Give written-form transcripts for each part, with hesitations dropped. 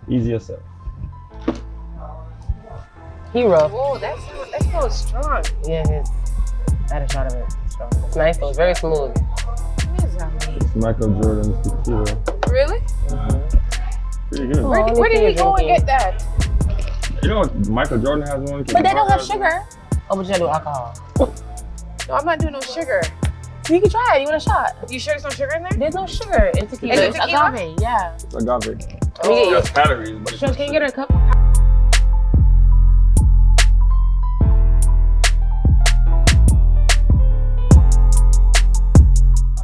Easy yourself. Hero. Whoa, that's so strong. Yeah, it is. I had a shot of it. Strong. It's nice though. It's very smooth. What is that mean? It's Michael Jordan's tequila. Really? Pretty good. Where did he go and get that? You know what? Michael Jordan has one. But they don't have sugar. Oh, but you gotta do alcohol. No, I'm not doing no sugar. You can try it. You want a shot? You sure there's no sugar in there? There's no sugar in tequila. Is it It's tequila? agave. Yeah. It's agave. Oh. It's just calories, but it's Sure, just can you get her a sugar. cup?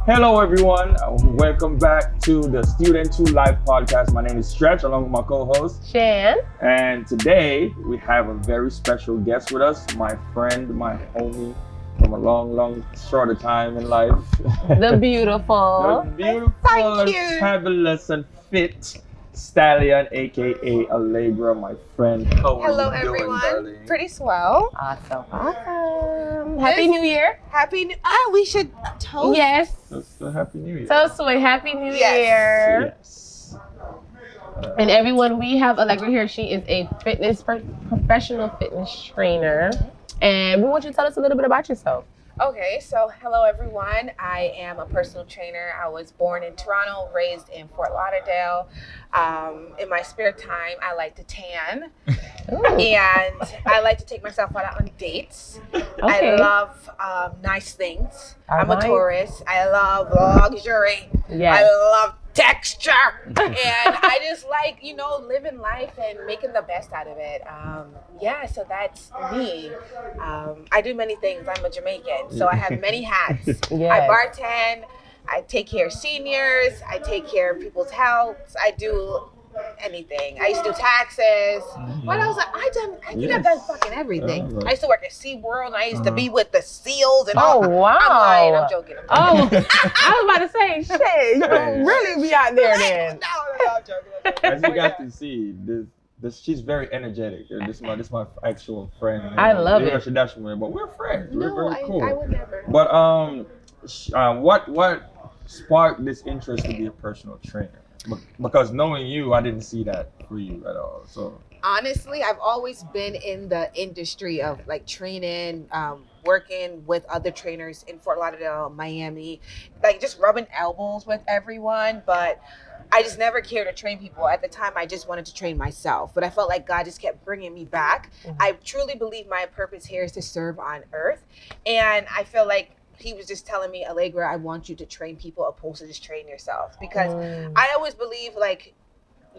Hello everyone, welcome back to the Student 2 Live podcast. My name is Stretch, along with my co-host Shan. And today we have a very special guest with us, my friend, my homie from a long shorter time in life. The beautiful. The beautiful, Thank you. fabulous and fit Stallion, aka Allegra, my friend. How are Hello, you doing, everyone. darling? Pretty swell. Awesome. Happy New Year. We should toast. Yes. So happy New Year. So sweet. Happy New Yes. Year. Yes. And everyone, we have Allegra here. She is a professional fitness trainer. And we want you to tell us a little bit about yourself. Okay, so hello everyone. I am a personal trainer. I was born in Toronto, raised in Fort Lauderdale. In my spare time, I like to tan. And I like to take myself out on dates. Okay. I love nice things. All I'm right. a tourist. I love luxury. Yes. I love texture. And I just like, living life and making the best out of it. So that's me. I do many things. I'm a Jamaican, so I have many hats. I Yes. bartend. I take care of seniors. I take care of people's health. I do anything. I used to do taxes. What else? I think I've done fucking everything. Right. I used to work at SeaWorld, and I used to be with the seals and Oh, all. wow. I'm lying. I'm joking. Oh, I was about to say, shit, you Hey. really be out there then. No, I'm joking. As you got to see, this she's very energetic. This is my actual friend. I love it. But we're friends. We're No, very cool. I would never. But what sparked this interest to be a personal trainer? Because knowing you, I didn't see that for you at all. So Honestly, I've always been in the industry of like training, working with other trainers in Fort Lauderdale, Miami, like just rubbing elbows with everyone. But I just never cared to train people. At the time, I just wanted to train myself. But I felt like God just kept bringing me back. I truly believe my purpose here is to serve on earth. And I feel like he was just telling me, Allegra, I want you to train people opposed to just train yourself. Because I always believe like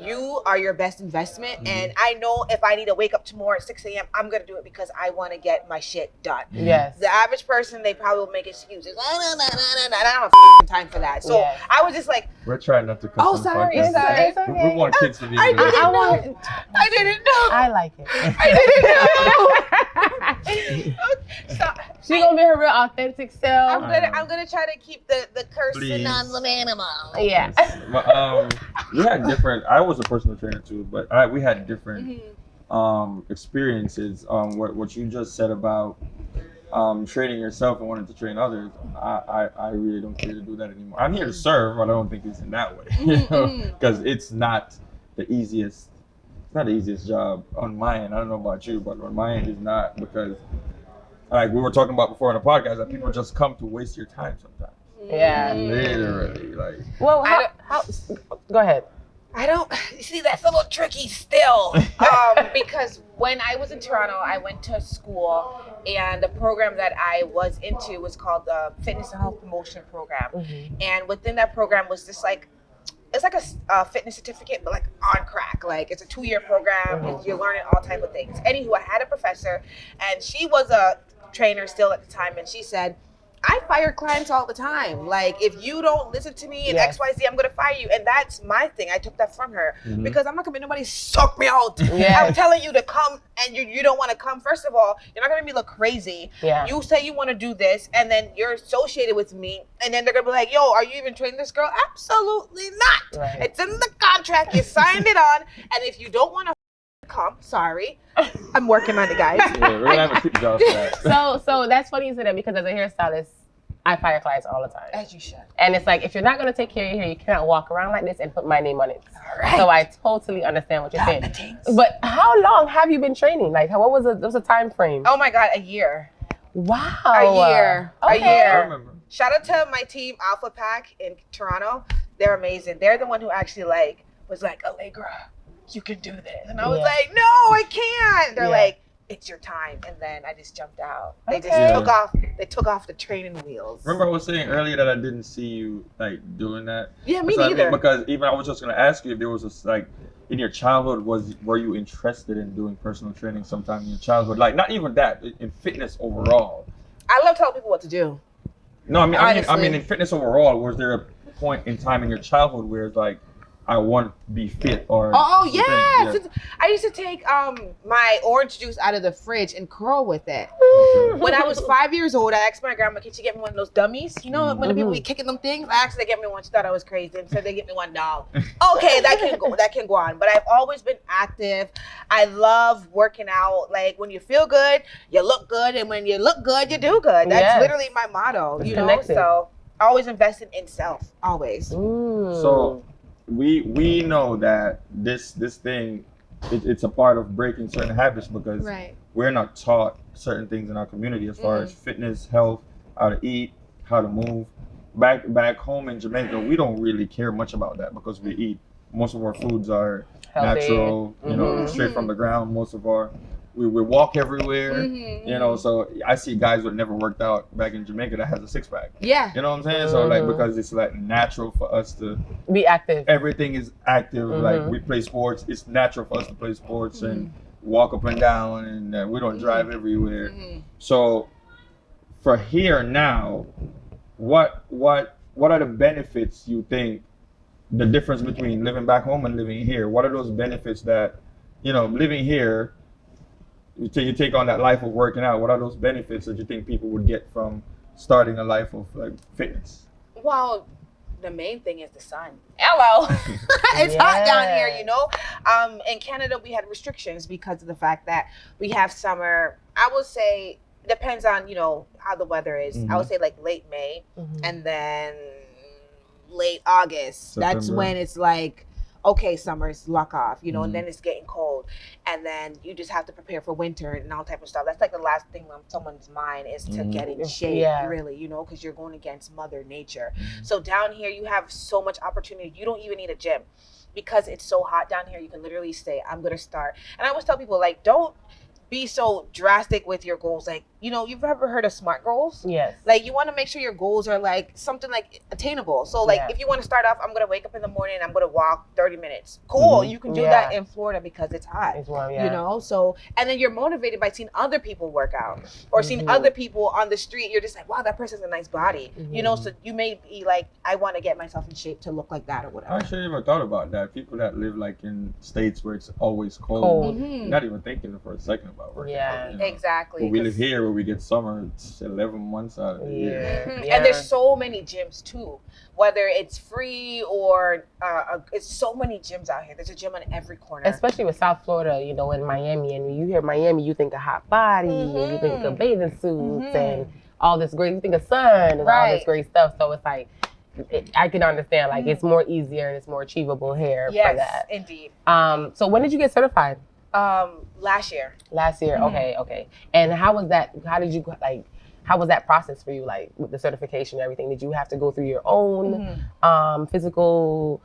you are your best investment. And I know if I need to wake up tomorrow at 6 a.m., I'm going to do it because I want to get my shit done. Yes. The average person, they probably will make excuses. I don't have a time for that. So Yes. I was just like, we're trying not to cut Oh, some sorry, podcasts. it's okay. We want kids to be I able to didn't I know. want. I didn't know. I like it. I didn't know. So, She gonna be her real authentic self. I'm gonna try to keep the cursing Please. on the animal. Yeah. But, we had different. I was a personal trainer too, but we had different experiences. What you just said about training yourself and wanting to train others, I really don't care to do that anymore. I'm here to serve, but I don't think it's in that way, because it's not the easiest. It's not the easiest job on my end. I don't know about you, but on my end, it's not, because like we were talking about before on the podcast, that people just come to waste your time sometimes. Yeah. Literally, like. Well, how? Go ahead. I don't, you see, that's a little tricky still. Because when I was in Toronto, I went to school, and the program that I was into was called the Fitness and Health Promotion Program. And within that program was just like, it's like a fitness certificate, but like on crack. Like it's a 2-year program, and you're learning all type of things. Anywho, I had a professor, and she was a trainer still at the time, and she said, I fire clients all the time. Like, if you don't listen to me and Yes. XYZ, I'm gonna fire you. And that's my thing. I took that from her because I'm not gonna make nobody suck me out. Yes. I'm telling you to come, and you don't want to come. First of all, you're not gonna make me look crazy. Yeah. You say you want to do this, and then you're associated with me, and then they're gonna be like, "Yo, are you even training this girl?" Absolutely not. Right. It's in the contract. You signed it on, and if you don't want to come, sorry, I'm working on it, guys. Yeah, we're gonna have a keep job for that. So that's funny you said that, because as a hairstylist, I fire clients all the time. As you should. And it's like, if you're not going to take care of your hair, you cannot walk around like this and put my name on it. Right. So I totally understand what you're saying. But how long have you been training? Like, what was the time frame? Oh my God, a year. Wow. A year. Okay. A year. I remember. Shout out to my team, Alpha Pack in Toronto. They're amazing. They're the one who actually was like, Allegra, you can do this. And I was like, no, I can't. They're like, it's your time. And then I just jumped out. They just took off the training wheels. Remember I was saying earlier that I didn't see you doing that? Yeah, me neither. Because even I was just gonna ask you if there was in your childhood, were you interested in doing personal training sometime in your childhood? Like, not even that, in fitness overall. I love telling people what to do. No, I mean in fitness overall, was there a point in time in your childhood where it's like, I want to be fit or... Oh, yes. Yeah. I used to take my orange juice out of the fridge and curl with it. When I was 5 years old, I asked my grandma, can she get me one of those dummies? You know, when the people be kicking them things? I asked her to get me one. She thought I was crazy and said they get me $1. Okay, that can go on. But I've always been active. I love working out. Like, when you feel good, you look good. And when you look good, you do good. That's literally my motto, you know? So I always invested in self, always. So... We know that this thing, it's a part of breaking certain habits because we're not taught certain things in our community as far as fitness, health, how to eat, how to move. Back home in Jamaica, we don't really care much about that because we eat. Most of our foods are healthy, natural, you know, straight from the ground. Most of our we walk everywhere, you know, so I see guys that never worked out back in Jamaica that has a six-pack. Yeah. You know what I'm saying? So because it's natural for us to be active. Everything is active. Like we play sports. It's natural for us to play sports and walk up and down, and we don't drive everywhere. So for here now, what are the benefits you think, the difference between living back home and living here? What are those benefits that, you know, living here, you take on that life of working out, what are those benefits that you think people would get from starting a life of fitness? Well, the main thing is the sun. Hello. It's hot down here, you know. In Canada, we had restrictions because of the fact that we have summer. I would say, depends on, you know, how the weather is. I would say late May and then late August. September. That's when it's okay, summer's lock off, you know, and then it's getting cold. And then you just have to prepare for winter and all type of stuff. That's the last thing on someone's mind is to get in shape, really, you know, because you're going against Mother Nature. So down here, you have so much opportunity. You don't even need a gym because it's so hot down here. You can literally say, I'm going to start. And I always tell people, don't be so drastic with your goals. You know, you've ever heard of SMART goals? Yes. You want to make sure your goals are something attainable. So if you want to start off, I'm going to wake up in the morning and I'm going to walk 30 minutes. Cool. You can do that in Florida because it's hot. It's warm, you know? So, and then you're motivated by seeing other people work out or seeing other people on the street. You're just wow, that person has a nice body. You know, so you may be I want to get myself in shape to look like that or whatever. I actually never thought about that. People that live in states where it's always cold. Not even thinking for a second about working out. You know? Exactly. But we live here where we get summer, it's 11 months out of the year. And there's so many gyms too, whether it's free or it's so many gyms out here. There's a gym on every corner. Especially with South Florida, you know, in Miami. And when you hear Miami, you think of hot body, and you think of bathing suits and all this great, you think of sun and all this great stuff. So it's I can understand, it's more easier and it's more achievable here for that. Yes, indeed. So when did you get certified? Last year. Last year, okay. And how was that? How did you how was that process for you, with the certification and everything? Did you have to go through your own physical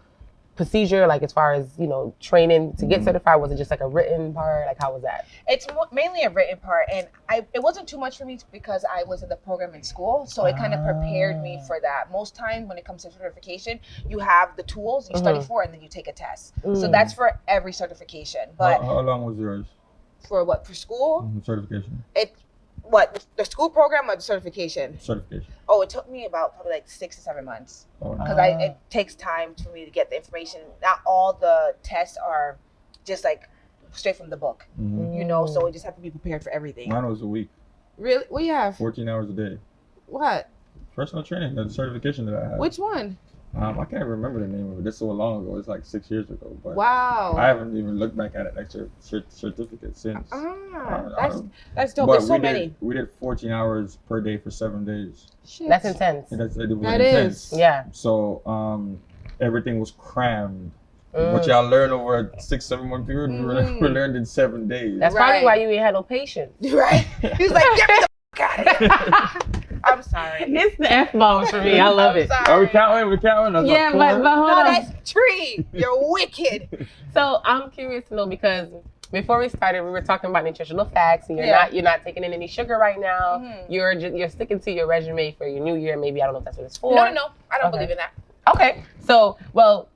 procedure, as far as, you know, training to get certified? Was it just a written part? How was that? It's mainly a written part, and it wasn't too much for me because I was in the program in school, so it kind of prepared me for that. Most times when it comes to certification, you have the tools you study for, and then you take a test. So that's for every certification. But how long was yours? For what? For school? Certification. The school program or the certification? Certification. Oh, it took me about probably 6 to 7 months because it takes time for me to get the information. Not all the tests are just straight from the book, you know. So we just have to be prepared for everything. Mine was a week. Really? What do you have? 14 hours a day. What? Personal training, the certification that I have. Which one? I can't even remember the name of it. This so long ago. It's like 6 years ago. But Wow. I haven't even looked back at it like certificate since. That's dope. But There's so many. We did 14 hours per day for 7 days. Shit. That's intense. And that was That intense. is. Yeah. So everything was crammed. What y'all learn over a 6-7 month period, we learned in 7 days. That's probably why you ain't had no patience. Right? He's like, get me the fuck out of here. I'm sorry. It's the F-bombs for me. I love it. Are we counting? We're counting? That's Yeah, like but 4? hold No, on. that's tree. You're wicked. So I'm curious to know, because before we started, we were talking about nutritional facts, and you're not taking in any sugar right now. You're sticking to your regimen for your new year. Maybe I don't know if that's what it's for. No. I don't believe in that. Okay. So, well,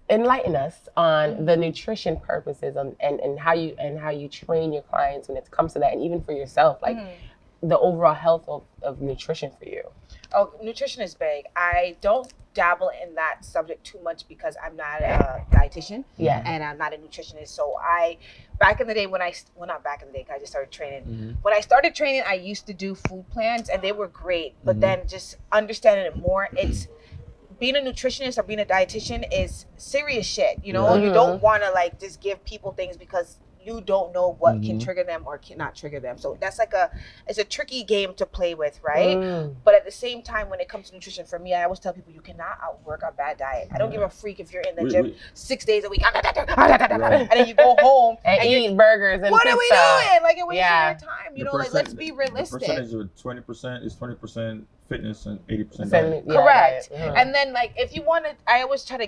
enlighten us on the nutrition purposes and how you train your clients when it comes to that, and even for yourself, like the overall health of nutrition for you. Oh, nutrition is big. I don't dabble in that subject too much because I'm not a dietitian. Yeah. And I'm not a nutritionist. So back in the day not back in the day, 'cause I just started training. When I started training, I used to do food plans and they were great. But then just understanding it more, it's being a nutritionist or being a dietitian is serious shit. You know, you don't want to like just give people things because you don't know what can trigger them or cannot trigger them. So that's like it's a tricky game to play with, right? But at the same time, when it comes to nutrition, for me, I always tell people you cannot outwork a bad diet. I don't give a freak if you're in the gym 6 days a week, and then you go home and eat burgers and what pizza. are we doing? Like, you're wasting your time. You know, like, let's be realistic. The percentage of 20% is 20% fitness and 80% diet. Correct. And then, like, if you want to, I always try to,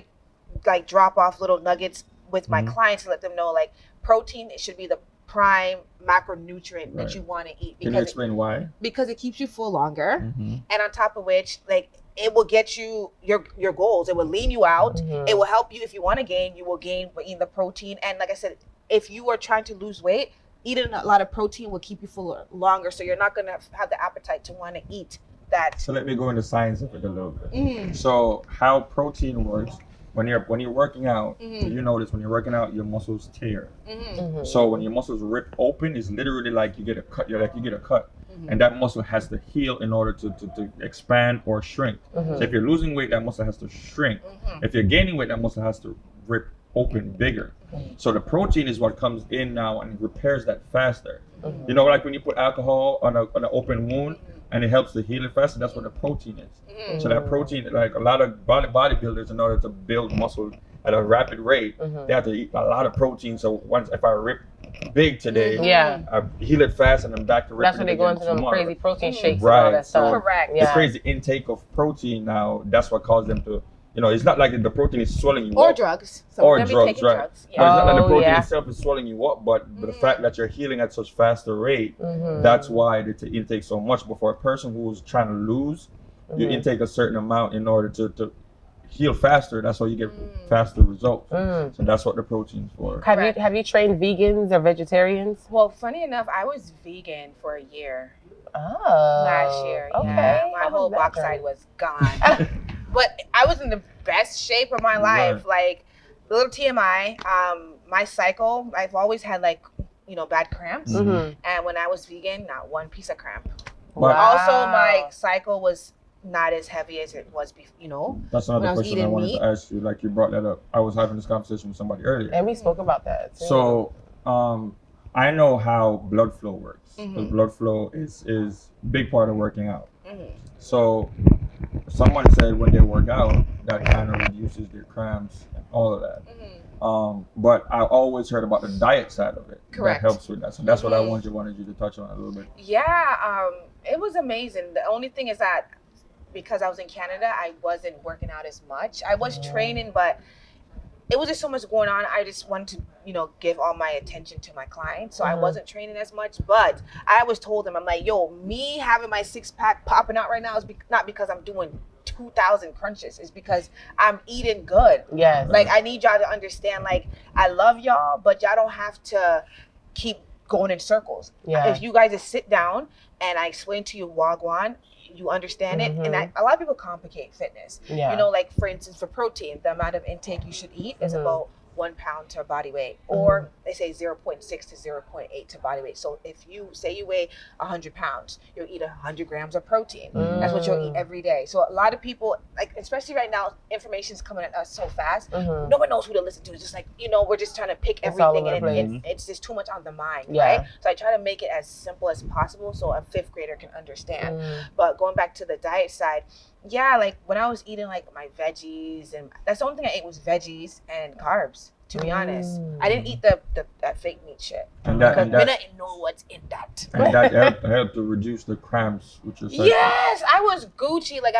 like, drop off little nuggets with my clients to let them know, like, protein, it should be the prime macronutrient that you want to eat. Can you explain why? Because it keeps you full longer. And on top of which, like, it will get you your goals. It will lean you out. It will help you if you want to gain. You will gain by eating the protein. And like I said, if you are trying to lose weight, eating a lot of protein will keep you full longer. So you're not going to have the appetite to want to eat that. So let me go into science of it a little bit. So how protein works, when you're working out, you notice when you're working out, your muscles tear. So when your muscles rip open, it's literally like you get a cut. And that muscle has to heal in order to expand or shrink. So if you're losing weight, that muscle has to shrink. If you're gaining weight, that muscle has to rip open bigger. So the protein is what comes in now and repairs that faster. You know, like when you put alcohol on an open wound and it helps to heal it faster, that's what the protein is. So that protein, like a lot of bodybuilders, in order to build muscle at a rapid rate, they have to eat a lot of protein. So if I rip big today, I heal it fast and I'm back to ripping. That's when they go into them crazy protein shakes and all that so stuff. Correct. The crazy intake of protein now, that's what caused them to, you know, it's not like the protein is swelling you or up. drugs. Or drugs, right. Drugs. But it's not like the protein itself is swelling you up, but the fact that you're healing at such faster rate, that's why they intake so much. But for a person who's trying to lose, you intake a certain amount in order to heal faster. That's how you get faster results. So that's what the protein's for. Have you trained vegans or vegetarians? Well, funny enough, I was vegan for a year. Oh. Last year. Okay. Yeah. My whole backside was gone. But I was in the best shape of my life. Like, little TMI, my cycle, I've always had, like, you know, bad cramps. And when I was vegan, not one piece of cramp. Wow. Also, my cycle was not as heavy as it was before, you know. That's another question I wanted to ask you. Like, you brought that up. I was having this conversation with somebody earlier. And we spoke about that too. So, I know how blood flow works. The blood flow is a big part of working out. So, someone said when they work out, that kind of reduces their cramps and all of that. But I always heard about the diet side of it. Correct. That helps with that. So that's what I wanted you to touch on a little bit. Yeah, it was amazing. The only thing is that because I was in Canada, I wasn't working out as much. I was training, but it was just so much going on. I just wanted to, you know, give all my attention to my clients. So I wasn't training as much, but I always told them, I'm like, yo, me having my 6-pack popping out right now is not because I'm doing 2,000 crunches. It's because I'm eating good. Yes. Like, I need y'all to understand, like, I love y'all, but y'all don't have to keep going in circles. Yeah. If you guys just sit down and I explain to you Wagwan, you understand it. And a lot of people complicate fitness. Yeah. You know, like, for instance, for protein, the amount of intake you should eat is about 1 pound to body weight, or they say 0.6 to 0.8 to body weight. So if you say you weigh 100 pounds, you'll eat 100 grams of protein. That's what you'll eat every day. So a lot of people, like, especially right now, information's coming at us so fast. No one knows who to listen to. It's just like, we're just trying to pick everything, and it's just too much on the mind, right? So I try to make it as simple as possible so a 5th grader can understand. But going back to the diet side, like when I was eating like my veggies, and that's the only thing I ate was veggies and carbs, to be honest. I didn't eat that fake meat shit, because I didn't know what's in that. And that helped to reduce the cramps, which is yes, I was Gucci. Like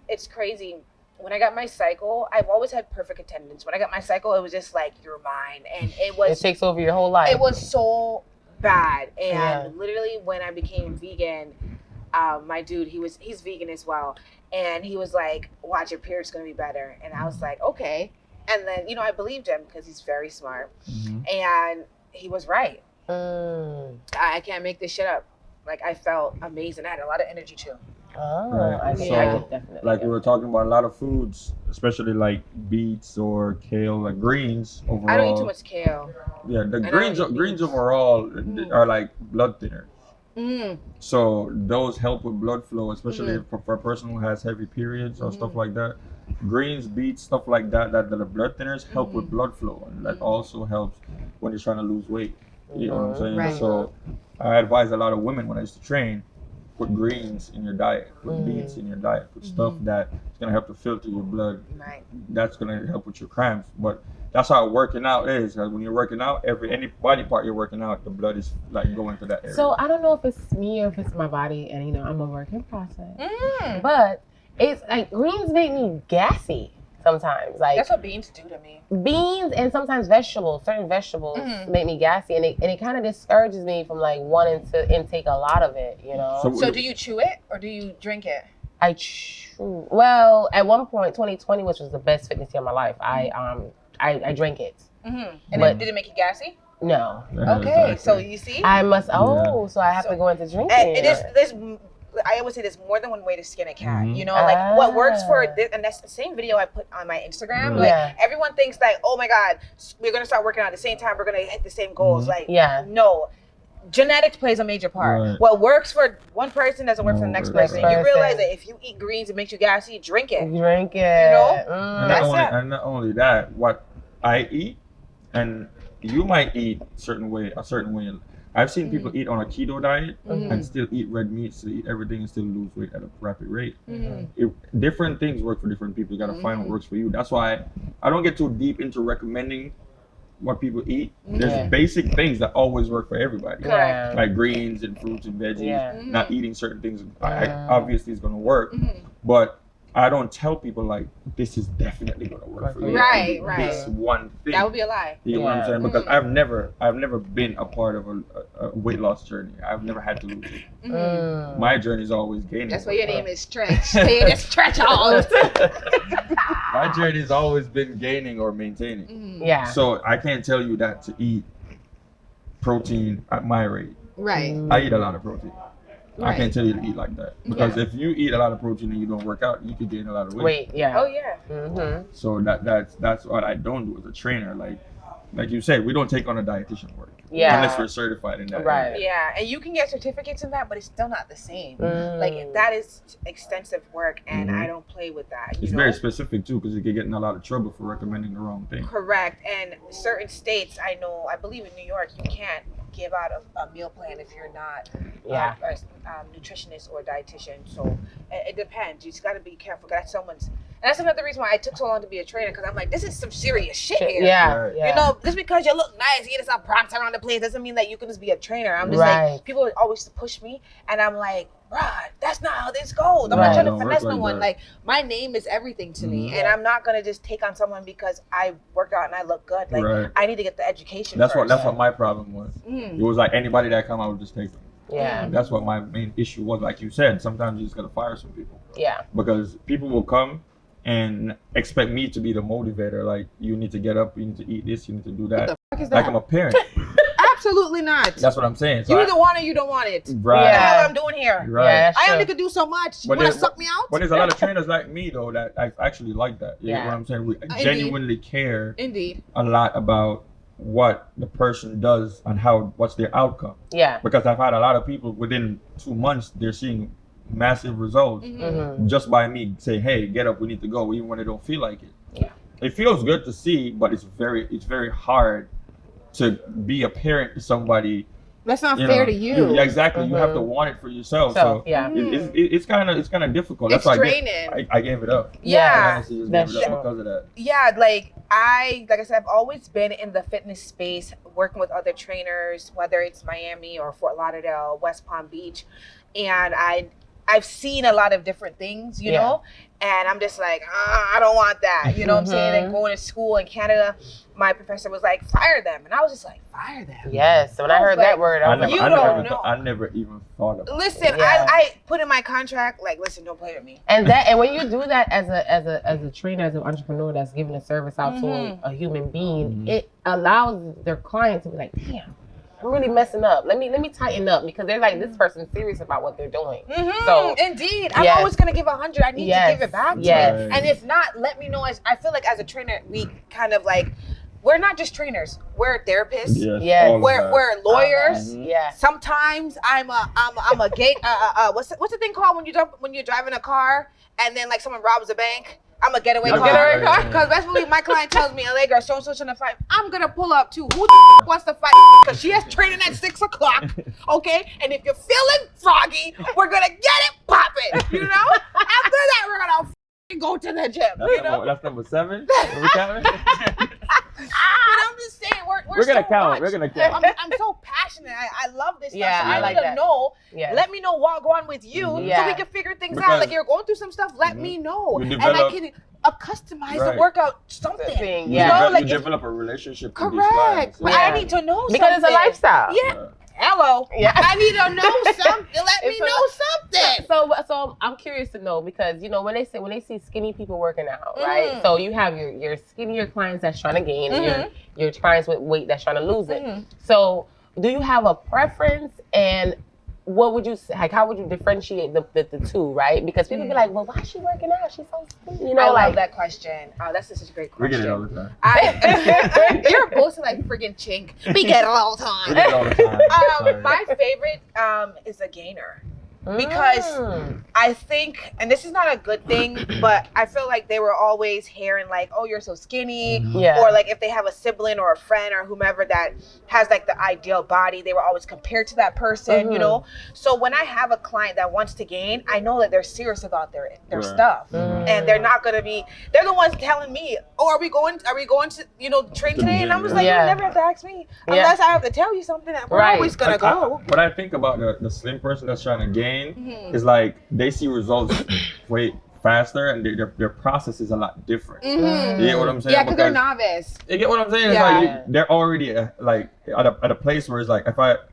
it's crazy. When I got my cycle, I've always had perfect attendance. When I got my cycle, it was just like, you're mine, and it takes over your whole life. It was so bad, and literally when I became vegan, my dude, he's vegan as well, and he was like, watch, your period's gonna be better. And I was like, okay. And then I believed him because he's very smart, and he was right. I can't make this shit up. Like, I felt amazing. I had a lot of energy too. I could definitely. Like, we were talking about a lot of foods, especially like beets or kale, like greens overall. I don't eat too much kale. Yeah, the greens overall are like blood thinners. So those help with blood flow, especially for a person who has heavy periods or stuff like that. Greens, beets, stuff like that are blood thinners, help with blood flow, and that also helps when you're trying to lose weight. You know what I'm saying? Right. So I advise a lot of women when I used to train, put greens in your diet, put beets in your diet, put stuff that's gonna help to filter your blood. Right. That's gonna help with your cramps. But that's how working out is. Because when you're working out, any body part you're working out, the blood is like going to that area. So I don't know if it's me or if it's my body, and I'm a work in process. But it's like greens make me gassy sometimes. Like, that's what beans do to me. Beans and sometimes certain vegetables make me gassy, and it kind of discourages me from like wanting to intake a lot of it. So do you chew it or do you drink it? I chew. Well, at one point, 2020, which was the best fitness year of my life, I drank it. And then, did it make you gassy? No. Okay, so you see? I must. So I have to go into drinking. I would say there's more than one way to skin a cat. Like what works for this, and that's the same video I put on my Instagram. Like, everyone thinks like, oh my God, we're gonna start working out at the same time, we're gonna hit the same goals. Like, no. Genetics plays a major part. Right. What works for one person doesn't work for the next person. You realize that if you eat greens, it makes you gassy, drink it. Drink it. And not only that, what I eat, and you might eat a certain way. I've seen people eat on a keto diet and still eat red meat, still eat everything, and still lose weight at a rapid rate. Different things work for different people. You gotta find what works for you. That's why I don't get too deep into recommending what people eat. There's basic things that always work for everybody. Correct. Like greens and fruits and veggies. Not eating certain things obviously is gonna work, but I don't tell people like, this is definitely gonna work for you. Right. This one thing. That would be a lie. You know what I'm saying? Because I've never been a part of a weight loss journey. I've never had to lose it. My journey is always gaining. That's why your name is Stretch. You just stretch all the time. My journey has always been gaining or maintaining. So I can't tell you that to eat protein at my rate. Right. I eat a lot of protein. I can't tell you to eat like that, because if you eat a lot of protein and you don't work out, you could gain a lot of weight. Oh yeah. So that's what I don't do as a trainer. Like you said, we don't take on a dietitian work unless we're certified in that. Right. Yeah, and you can get certificates in that, but it's still not the same. Like, that is extensive work, and I don't play with that. It's very specific too, because you can get in a lot of trouble for recommending the wrong thing. Correct. And certain states, I believe in New York, you can't give out a meal plan if you're not a nutritionist or a dietitian. So it depends. You just got to be careful. That's another reason why I took so long to be a trainer, because I'm like, this is some serious shit here. Just because you look nice, you get some props around the place, doesn't mean that you can just be a trainer. I'm just like, people always push me, and I'm like, Rod, that's not how this goes. I'm not trying to finesse no one. Like, my name is everything to me, and I'm not gonna just take on someone because I work out and I look good. Like, I need to get the education. That's what my problem was. It was like, anybody that come, I would just take them. That's what my main issue was. Like you said, sometimes you just gotta fire some people. Because people will come and expect me to be the motivator. Like, you need to get up, you need to eat this, you need to do that. What the fuck is like that? I'm a parent. Absolutely not. That's what I'm saying. So You either want it or you don't want it. Right. What the Yeah. hell I'm doing here? Right. Yeah, I sure. only could do so much. You But want to there's- suck me out? But there's a lot of trainers like me though that I actually like that. You know Yeah. what I'm saying? We Indeed. genuinely care Indeed. a lot about what the person does and what's their outcome. Yeah. Because I've had a lot of people within 2 months they're seeing massive results Mm-hmm. just by me saying, "Hey, get up, we need to go," even when they don't feel like it. Yeah. It feels good to see, but it's very hard to be a parent to somebody. That's not You fair know, to you. Yeah, exactly. You have to Mhm. want it for yourself. So, So yeah. it's kind of difficult. It's That's why draining. I gave it up. I Yeah. honestly just That's gave it up true. because of that. Yeah, like I said, I've always been in the fitness space, working with other trainers, whether it's Miami or Fort Lauderdale, West Palm Beach, and I've seen a lot of different things, you Yeah. know, and I'm just like, I don't want that, you know what I'm saying? And going to school in Canada, my professor was like, fire them, and I was just like, fire them. Yes. When I I was heard like, that word, I was like, You I don't never, know. I never even thought about it. Listen, Yeah. I put in my contract, like, listen, don't play with me. and when you do that as a trainer, as an entrepreneur that's giving a service out to a human being, Mhm. it allows their client to be like, damn, I'm really messing up. Let me tighten up, because they're like, this person's serious about what they're doing. So Indeed, I'm yes. always gonna give 100. I need Yes. to give it back to Yes. it. And if not, let me know. I feel like as a trainer, we kind of like, we're not just trainers. We're therapists. Yes, Yes. all of that. We're lawyers. Mhm. yeah. Sometimes I'm a gate. What's the thing called when you're driving a car and then like someone robs a bank? I'm a getaway car. getaway car? Because that's what my client tells me, LA girl, so trying to fight. I'm gonna pull up too. Who wants to fight? Because she has training at 6 o'clock. Okay, and if you're feeling froggy, we're gonna get it popping. You know. After that, we're gonna go to the gym. You know. That's number 7. Are we counting? But I'm just saying, we're We're gonna so count. much. We're gonna count. I'm so passionate. I love this Yeah, stuff. So I I like need to that. know. Yeah. Let me know what go on with you, so Yeah. we can figure things Because- out. Like you're going through some stuff. Let me know, You and I develop- can customize Right. the workout something. Thing, You yeah. know, You like if, develop a relationship with these correct. clients. But Yeah. I need to know Because it's a something. lifestyle. Yeah. Hello. Yeah. I need to know something. Let me It's a- know something. So I'm curious to know, because when they see skinny people working out, right? So you have your skinnier clients that's trying to gain, and your clients with weight that's trying to lose it. So do you have a preference, and what would you say, like, how would you differentiate the two, right? Because people be like, well, why is she working out? She's so skinny. You know, I like love that question. Oh, that's such a great We question. get it all the time. You're both like friggin' chink. We get it all the We time. get it all the time. Sorry. My favorite is a gainer. Because I think, and this is not a good thing, but I feel like they were always hearing like, oh, you're so skinny. Yeah. Or like if they have a sibling or a friend or whomever that has like the ideal body, they were always compared to that person, you know? So when I have a client that wants to gain, I know that they're serious about their Right. stuff. And they're not gonna be, they're the ones telling me, oh, are we going to, train To the today? And I'm gym, just yeah. like, Yeah. you never have to ask me. Yeah. Unless I have to tell you something, we're Right. always gonna go. What I think about the slim person that's trying to gain Mm-hmm. is like they see results way faster, and their process is a lot different. You get what I'm saying? Yeah, because they're novice. You get what I'm saying? It's Yeah. like they're already like at a place where it's like,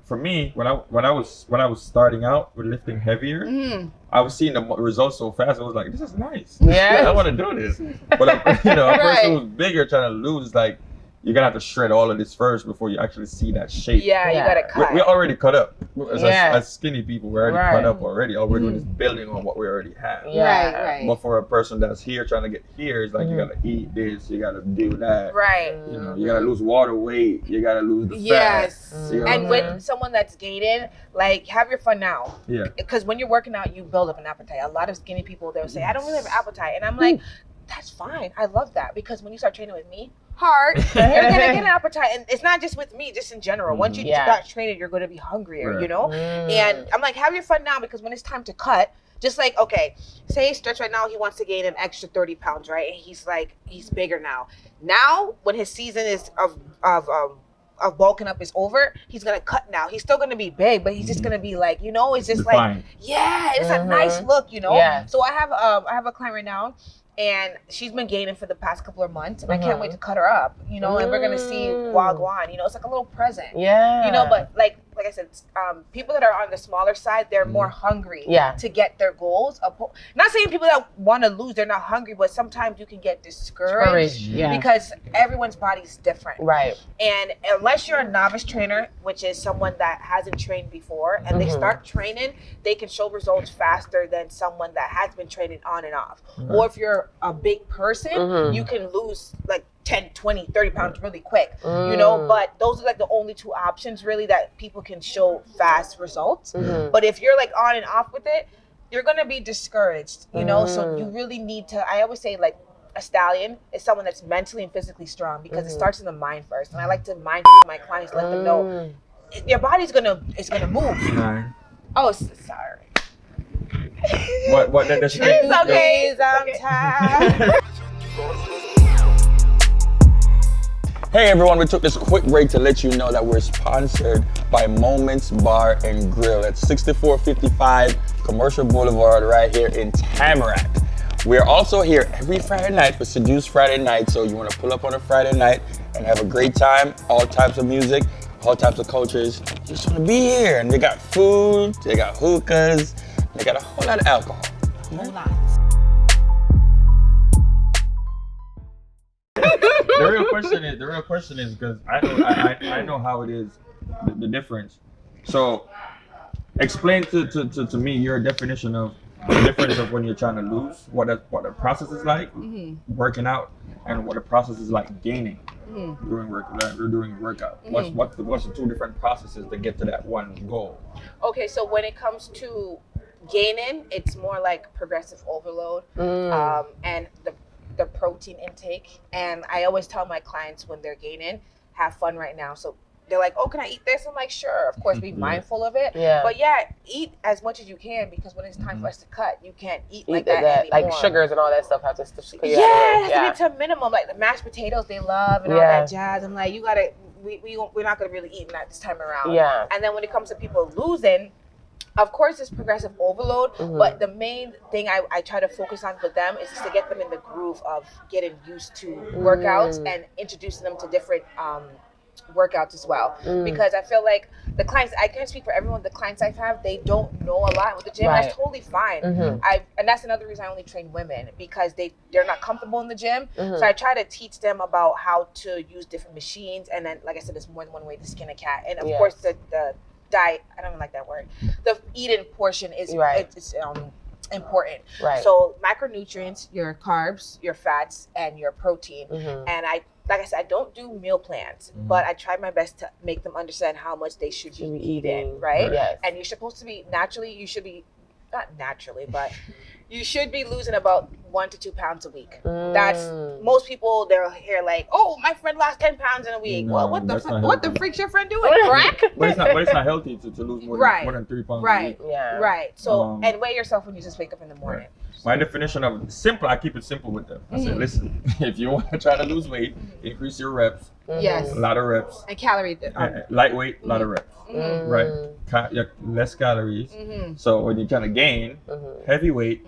for me when I was starting out with lifting heavier, I was seeing the results so fast. I was like, this is nice. Yeah. I want to do this. But a person who's bigger trying to lose, like, you're gonna have to shred all of this first before you actually see that shape. Yeah, you Yeah. gotta cut. We're already cut up. Yeah. As skinny people, we're already Right. cut up already. All we're doing is building on what we already have. Yeah. Right. But for a person that's here trying to get here, it's like you gotta eat this, you gotta do that. Right. You know, you gotta lose water weight, you gotta lose the fat. Yes. You know And what I'm with someone that's gated, like, have your fun now. Yeah. Because when you're working out, you build up an appetite. A lot of skinny people, they'll say, I don't really have an appetite. And I'm like, that's fine. I love that. Because when you start training with me, hard, you're going to get an appetite. And it's not just with me, just in general. Once you start training, you're going to be hungrier, Right. you know? And I'm like, have your fun now, because when it's time to cut, just like, okay, say Stretch right now, he wants to gain an extra 30 pounds, right? And he's like, he's bigger now. Now, when his season is of bulking up is over, he's gonna cut now. He's still gonna be big, but he's just gonna be like, it's just Defined. like, yeah, it's a nice look, Yeah. So I have a client right now, and she's been gaining for the past couple of months, and I can't wait to cut her up, and we're gonna see Wagwan. It's like a little present. Yeah. But like like I said, people that are on the smaller side, they're more hungry to get their goals. Not saying people that want to lose, they're not hungry, but sometimes you can get discouraged because everyone's body's different. Right. And unless you're a novice trainer, which is someone that hasn't trained before, and they start training, they can show results faster than someone that has been training on and off. Or if you're a big person, you can lose like 10, 20, 30 pounds really quick, you know, but those are like the only two options really that people can show fast results. But if you're like on and off with it, you're going to be discouraged, you know, so you really need to, I always say like a stallion is someone that's mentally and physically strong because it starts in the mind first. And I like to mind my clients, let them know your body's going to move. Oh, sorry. What that does It's okay, I'm tired. Hey everyone, we took this quick break to let you know that we're sponsored by Moments Bar and Grill at 6455 Commercial Boulevard right here in Tamarack. We're also here every Friday night for Seduce Friday Night, so you want to pull up on a Friday night and have a great time, all types of music, all types of cultures. You just want to be here, and they got food, they got hookahs, they got a whole lot of alcohol. A whole lot. The real question is because I know how it is, the difference. So explain to me your definition of the difference of when you're trying to lose, what the process is like working out, and what the process is like gaining during workout. What's the two different processes to get to that one goal? Okay, so when it comes to gaining, it's more like progressive overload, and the protein intake. And I always tell my clients when they're gaining, have fun right now. So they're like, oh, can I eat this? I'm like, sure, of course, be mindful of it. Yeah. But yeah, eat as much as you can because when it's time for us to cut, you can't eat like that anymore. Like sugars and all that stuff have to clear it has to be to a minimum. Like the mashed potatoes they love and all that jazz. I'm like, you gotta, we're not gonna really eat that this time around. Yeah. And then when it comes to people losing, of course, it's progressive overload, but the main thing I try to focus on with them is just to get them in the groove of getting used to workouts and introducing them to different workouts as well. Because I feel like the clients, I can't speak for everyone, the clients I have, they don't know a lot with the gym. That's totally fine. And that's another reason I only train women, because they're not comfortable in the gym. So I try to teach them about how to use different machines. And then, like I said, there's more than one way to skin a cat. And of course, the diet, I don't even like that word. The eating portion is it's important. So macronutrients, your carbs, your fats, and your protein. And like I said, I don't do meal plans, but I try my best to make them understand how much they should be eating, right? Yes. And you're supposed to be not naturally, but you should be losing about 1 to 2 pounds a week. That's most people. They're here like, oh, my friend lost 10 pounds in a week. Well, what the freak's your friend doing? Crack? But it's not healthy to lose more than 3 pounds a week. Right. So and weigh yourself when you just wake up in the morning. My definition of simple, I keep it simple with them. I say, listen, if you want to try to lose weight, increase your reps. Yes. A lot of reps. And calorie. Lightweight, a lot of reps. Right. Less calories. So when you're trying to gain heavy weight,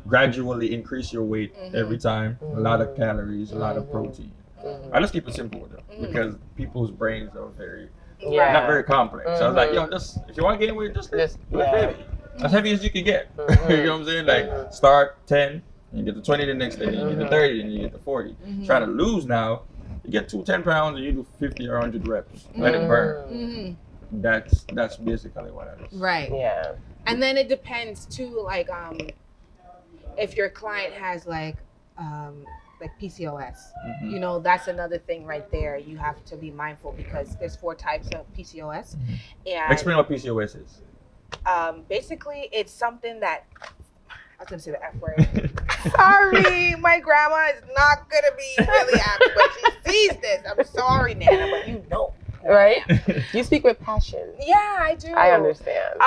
gradually increase your weight every time. A lot of calories, a lot of protein. I just keep it simple with them because people's brains are not very complex. So I was like, yo, just if you want to gain weight, just lift heavy. As heavy as you can get. You know what I'm saying? Like start 10, you get to 20 the next day, you get to 30, and you get to 40. Trying to lose now, you get 10 pounds and you do 50 or 100 reps. Let it burn. That's basically what it is. Right. Yeah. And then it depends too, like if your client has like PCOS, you know, that's another thing right there. You have to be mindful because there's 4 types of PCOS. And explain what PCOS is. Basically, it's something that I was gonna say the F word. Sorry, my grandma is not gonna be really happy, but she sees this. I'm sorry, Nana, but you know, right? You speak with passion. Yeah, I do. I understand.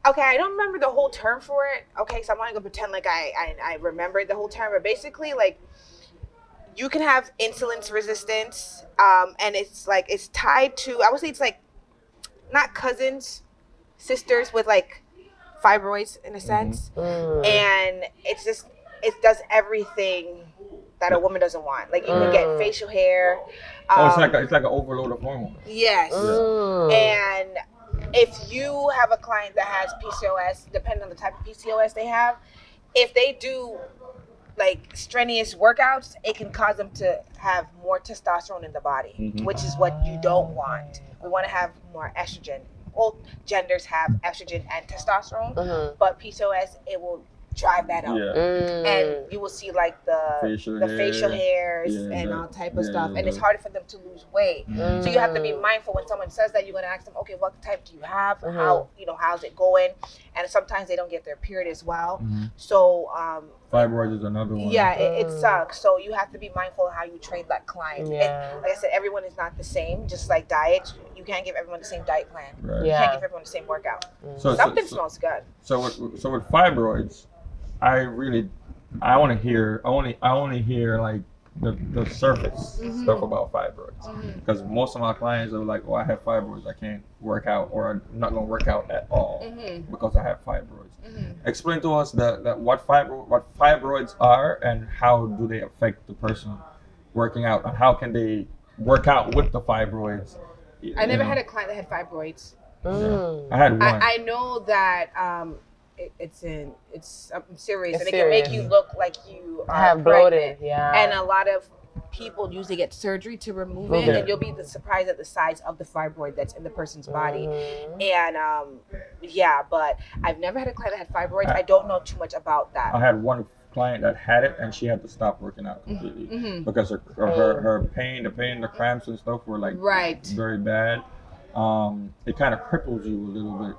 Okay, I don't remember the whole term for it. Okay, so I'm not gonna pretend like I remember the whole term, but basically, like, you can have insulin resistance, and it's tied to, I would say it's like not cousins, sisters with like fibroids in a sense, and it does everything that a woman doesn't want. Like you can get facial hair. It's like an overload of hormones. Yes, and if you have a client that has PCOS, depending on the type of PCOS they have, if they do like strenuous workouts, it can cause them to have more testosterone in the body, which is what you don't want. We want to have more estrogen. All genders have estrogen and testosterone, but PCOS, it will drive that up. And you will see like the facial hairs and all type of stuff. And it's harder for them to lose weight. So you have to be mindful when someone says that. You're going to ask them, okay, what type do you have? How, you know, how's it going? And sometimes they don't get their period as well. So fibroids is another one. Yeah, it sucks. So you have to be mindful of how you train that client. And like I said, everyone is not the same. Just like diet, you can't give everyone the same diet plan. You can't give everyone the same workout. So something smells good. So with fibroids, I only hear like the surface stuff about fibroids, because most of my clients are like, oh, I have fibroids, I can't work out, or I'm not gonna work out at all because I have fibroids. Explain to us that what fibroids are and how do they affect the person working out, and how can they work out with the fibroids. I never had a client that had fibroids. I had one. I know that it's serious, and it can make you look like you are bloated. And a lot of people usually get surgery to remove it, and you'll be surprised at the size of the fibroid that's in the person's body. And but I've never had a client that had fibroids. I don't know too much about that. I had one client that had it, and she had to stop working out completely because her pain, the cramps and stuff were like very bad. It kind of cripples you a little bit.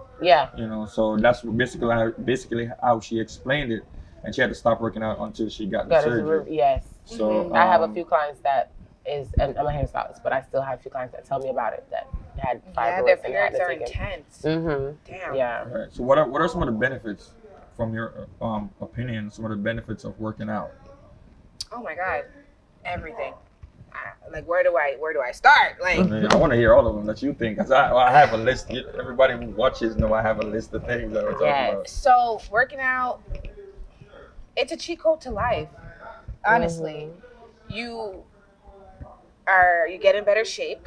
You know, so that's basically how she explained it, and she had to stop working out until she got the surgery. So I have a few clients that and I'm a hairstylist, but I still have a few clients that tell me about it that had fibroids. Their periods are intense. Damn. Right. So what are some of the benefits, from your opinion, some of the benefits of working out? Oh my God, everything. Like where do I start? Like I want to hear all of them that you think, because I have a list. Everybody who watches know I have a list of things that we're talking about. So working out, it's a cheat code to life. Honestly, you get in better shape,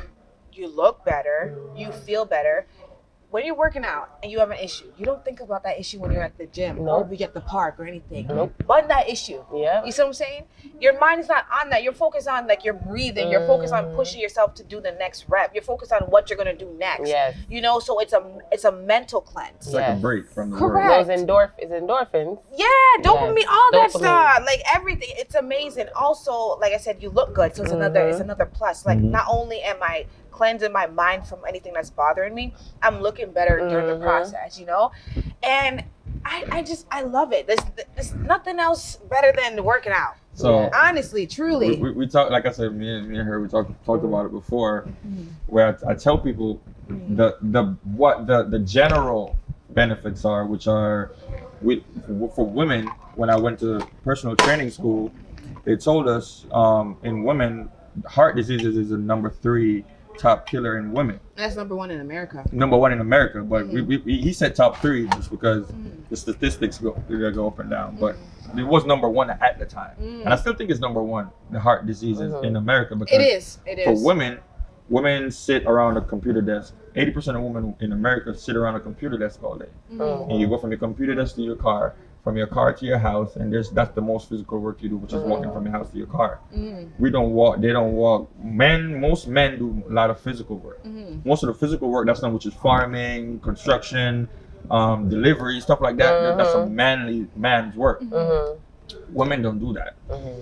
you look better, you feel better. When you're working out and you have an issue, you don't think about that issue when you're at the gym or we at the park or anything. But that issue. You see what I'm saying? Your mind is not on that. You're focused on like your breathing. You're focused on pushing yourself to do the next rep. You're focused on what you're gonna do next. You know, so it's a mental cleanse. It's like a break from the Correct. Those endorphins. Yeah, dopamine, all that stuff. Like everything. It's amazing. Also, like I said, you look good. So it's another plus. Like not only am I cleansing my mind from anything that's bothering me, I'm looking better during the process, you know? And I love it. There's nothing else better than working out. So honestly, truly. We talk, like I said, me and her, we talked about it before, where I tell people what the general benefits are, which are, for women, when I went to personal training school, they told us in women, heart diseases is the number 3 top killer in women. That's number 1 in America. Number 1 in America, but he said top 3 just because the statistics go up and down. But it was number 1 at the time, and I still think it's number 1. The heart diseases in America, because it is. For women sit around a computer desk. 80% of women in America sit around a computer desk all day, and you go from your computer desk to your car, from your car to your house, and that's the most physical work you do, which is walking from your house to your car. We don't walk, they don't walk. Most men do a lot of physical work. Most of the physical work that's done, which is farming, construction, delivery, stuff like that, that's a man's work. Women don't do that.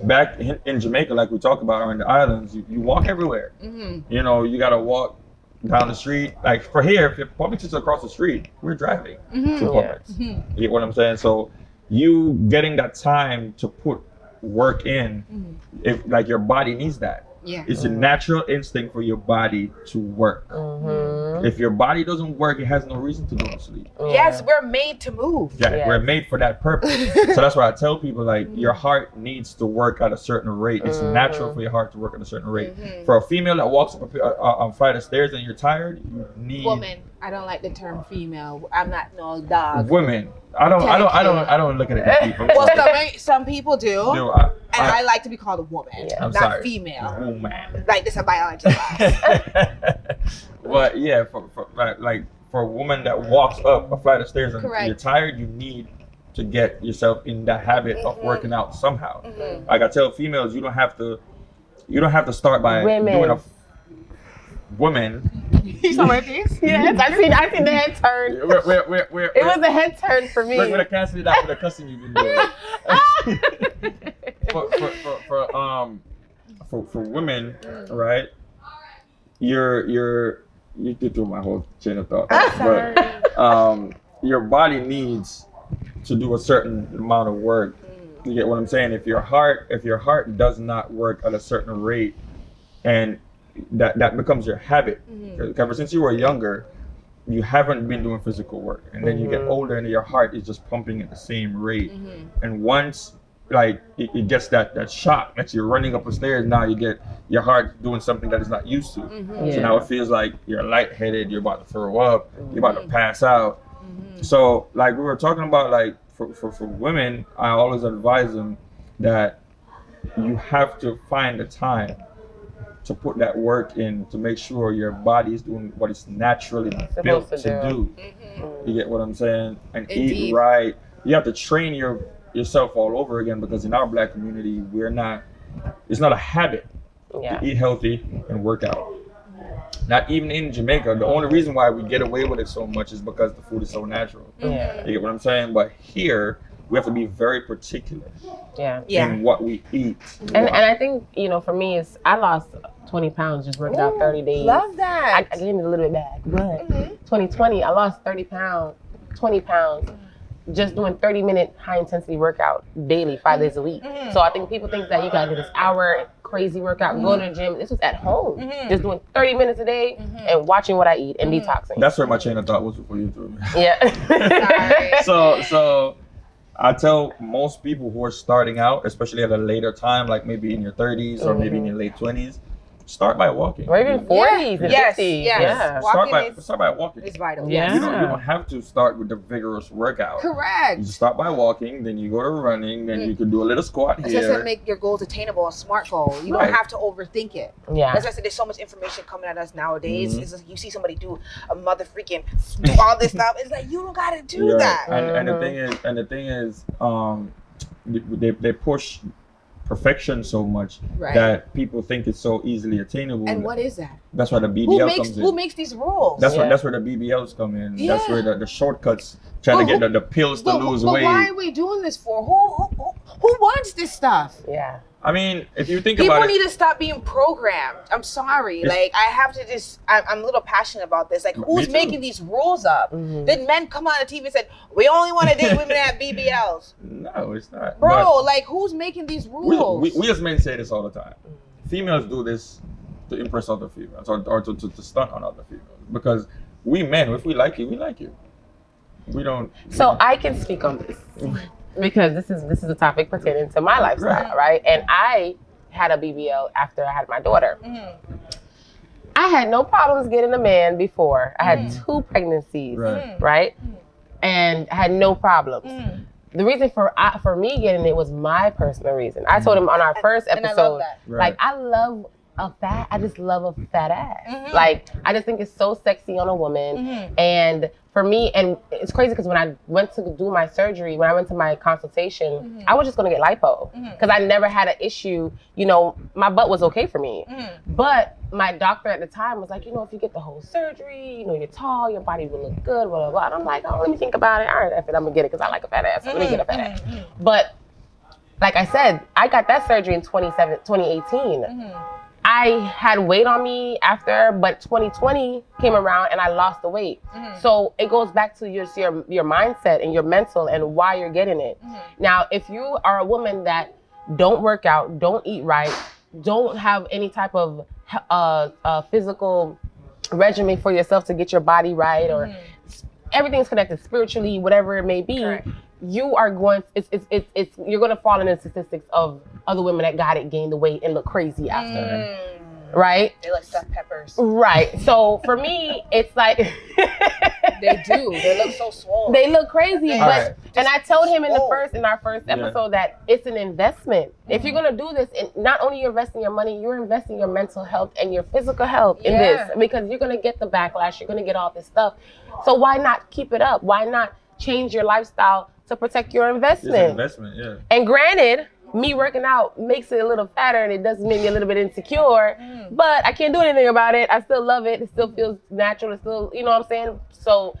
Back in Jamaica, like we talk about, or in the islands, you walk everywhere. You know, you gotta walk down the street. Like for here, if Publix is across the street, we're driving to Publix. You get what I'm saying? So you getting that time to put work in, if like your body needs that. It's a natural instinct for your body to work. If your body doesn't work, it has no reason to go to sleep. Yes, we're made to move. We're made for that purpose. So that's why I tell people, like, your heart needs to work at a certain rate. It's natural for your heart to work at a certain rate. For a female that walks up a flight of stairs and you're tired, you need woman. I don't like the term female. I'm not no dog. Women. I don't look at it as people. Well, some people do. And I like to be called a woman, not female. Woman. Like this a biology class. But yeah, like for a woman that walks up a flight of stairs and Correct. you're tired, you need to get yourself in the habit of working out somehow. Like I tell females, you don't have to start by doing a women. You saw my face? Yes, I seen the head turn. It was a head turn for me. We're gonna cancel it out for the cussing you've been doing. For women, right? You get through my whole chain of thought. But your body needs to do a certain amount of work. You get what I'm saying? If your heart does not work at a certain rate, and that becomes your habit. Ever since you were younger, you haven't been doing physical work, and then you get older, and your heart is just pumping at the same rate. And once like it gets that shock that you're running up the stairs, now you get your heart doing something that it's not used to. So now it feels like you're lightheaded, you're about to throw up, you're about to pass out. So like we were talking about, like for women, I always advise them that you have to find the time to put that work in to make sure your body is doing what it's naturally built to do. You get what I'm saying? And eat right. You have to train yourself all over again, because in our Black community, it's not a habit to eat healthy and work out. Not even in Jamaica. The only reason why we get away with it so much is because the food is so natural. You get what I'm saying? But here, we have to be very particular in what we eat. And I think, for me, I lost 20 pounds just working out 30 days. Love that. I gained a little bit back, but 2020, I lost 20 pounds just doing 30-minute high-intensity workout daily, 5 days a week. So I think people think that you gotta do this hour crazy workout, go to the gym. This was at home, just doing 30 minutes a day and watching what I eat and detoxing. That's where my chain of thought was before you threw me. Yeah. So I tell most people who are starting out, especially at a later time, like maybe in your 30s or maybe in your late 20s, start by walking. Or even 40s and 50s. Yes. Start by walking. It's vital. Yeah. You don't have to start with the vigorous workout. Correct. You just start by walking, then you go to running, then you can do a little squat It's here. just to make your goals attainable, a SMART goal. You don't have to overthink it. Yeah. As I said, there's so much information coming at us nowadays. It's like you see somebody do a mother freaking do all this stuff. It's like, you don't gotta do that. And the thing is, they push perfection so much that people think it's so easily attainable. And what is that? That's why the BBL comes in. Who makes these rules? That's where the BBLs come in. That's where the shortcuts, trying to get the pills to lose weight. But why are we doing this for? Who wants this stuff? Yeah. I mean, if you think about it, people need to stop being programmed. I'm sorry. Like, I have to just, I'm a little passionate about this. Like, who's making these rules up? Then men come on the TV and said, we only want to date women that have BBLs. No, it's not. Bro, But like, who's making these rules? we as men say this all the time. Females do this to impress other females or to stunt on other females. Because we men, if we like you, we like you. We don't. So I can speak on this. Because this is a topic pertaining to my lifestyle, right? And I had a BBL after I had my daughter. I had no problems getting a man before. I had 2 pregnancies, right? And I had no problems. The reason for me getting it was my personal reason. I told him on our first episode, and I love that. Like, I just love a fat ass. Like, I just think it's so sexy on a woman. And for me, and it's crazy because when I went to do my surgery, when I went to my consultation, I was just gonna get lipo because I never had an issue. My butt was okay for me. But my doctor at the time was like, if you get the whole surgery, you're tall, your body will look good, blah, blah, blah. And I'm like, oh, let me think about it. All right, I'm gonna get it because I like a fat ass. So let me get a fat ass. But like I said, I got that surgery in 2018. I had weight on me after, but 2020 came around and I lost the weight. So it goes back to your mindset and your mental and why you're getting it. Now, if you are a woman that don't work out, don't eat right, don't have any type of physical regimen for yourself to get your body right, or everything's connected spiritually, whatever it may be. Correct. You are going. You're going to fall into the statistics of other women that got it, gained the weight, and look crazy after. right? They like stuffed peppers. Right. So for me, it's like They do. They look so swole. they look crazy, All but right. and I told him in swole. our first episode that it's an investment. If you're gonna do this, and not only you're investing your money, you're investing your mental health and your physical health in this, because you're gonna get the backlash, you're gonna get all this stuff. So why not keep it up? Why not change your lifestyle to protect your investment? It's an investment, yeah. And granted, me working out makes it a little fatter and it does make me a little bit insecure, but I can't do anything about it. I still love it. It still feels natural. It still, you know what I'm saying? So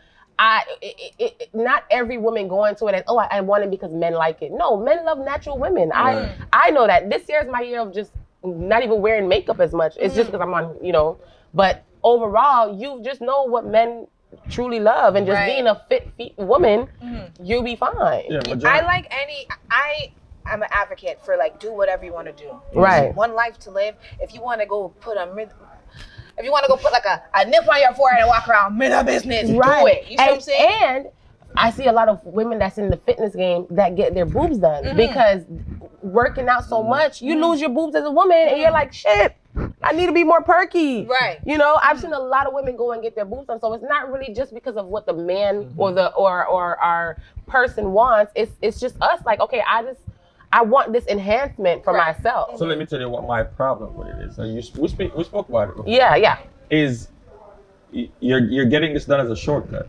not every woman go into it as, oh, I want it because men like it. No, men love natural women. I know that. This year is my year of just not even wearing makeup as much. It's just because I'm on, but overall, you just know what men truly love, and just being a fit woman, you'll be fine. Yeah, I'm an advocate for like do whatever you want to do. Right. One life to live. If you want to go put like a nip on your forehead and walk around, mind a business, do it. You see what I'm saying? And I see a lot of women that's in the fitness game that get their boobs done because working out so much, you lose your boobs as a woman, and you're like, shit, I need to be more perky. Right. I've seen a lot of women go and get their boobs done. So it's not really just because of what the man or our person wants. It's just us. Like, okay, I want this enhancement for myself. So let me tell you what my problem with it is. We spoke about it before. Yeah. Is you're getting this done as a shortcut.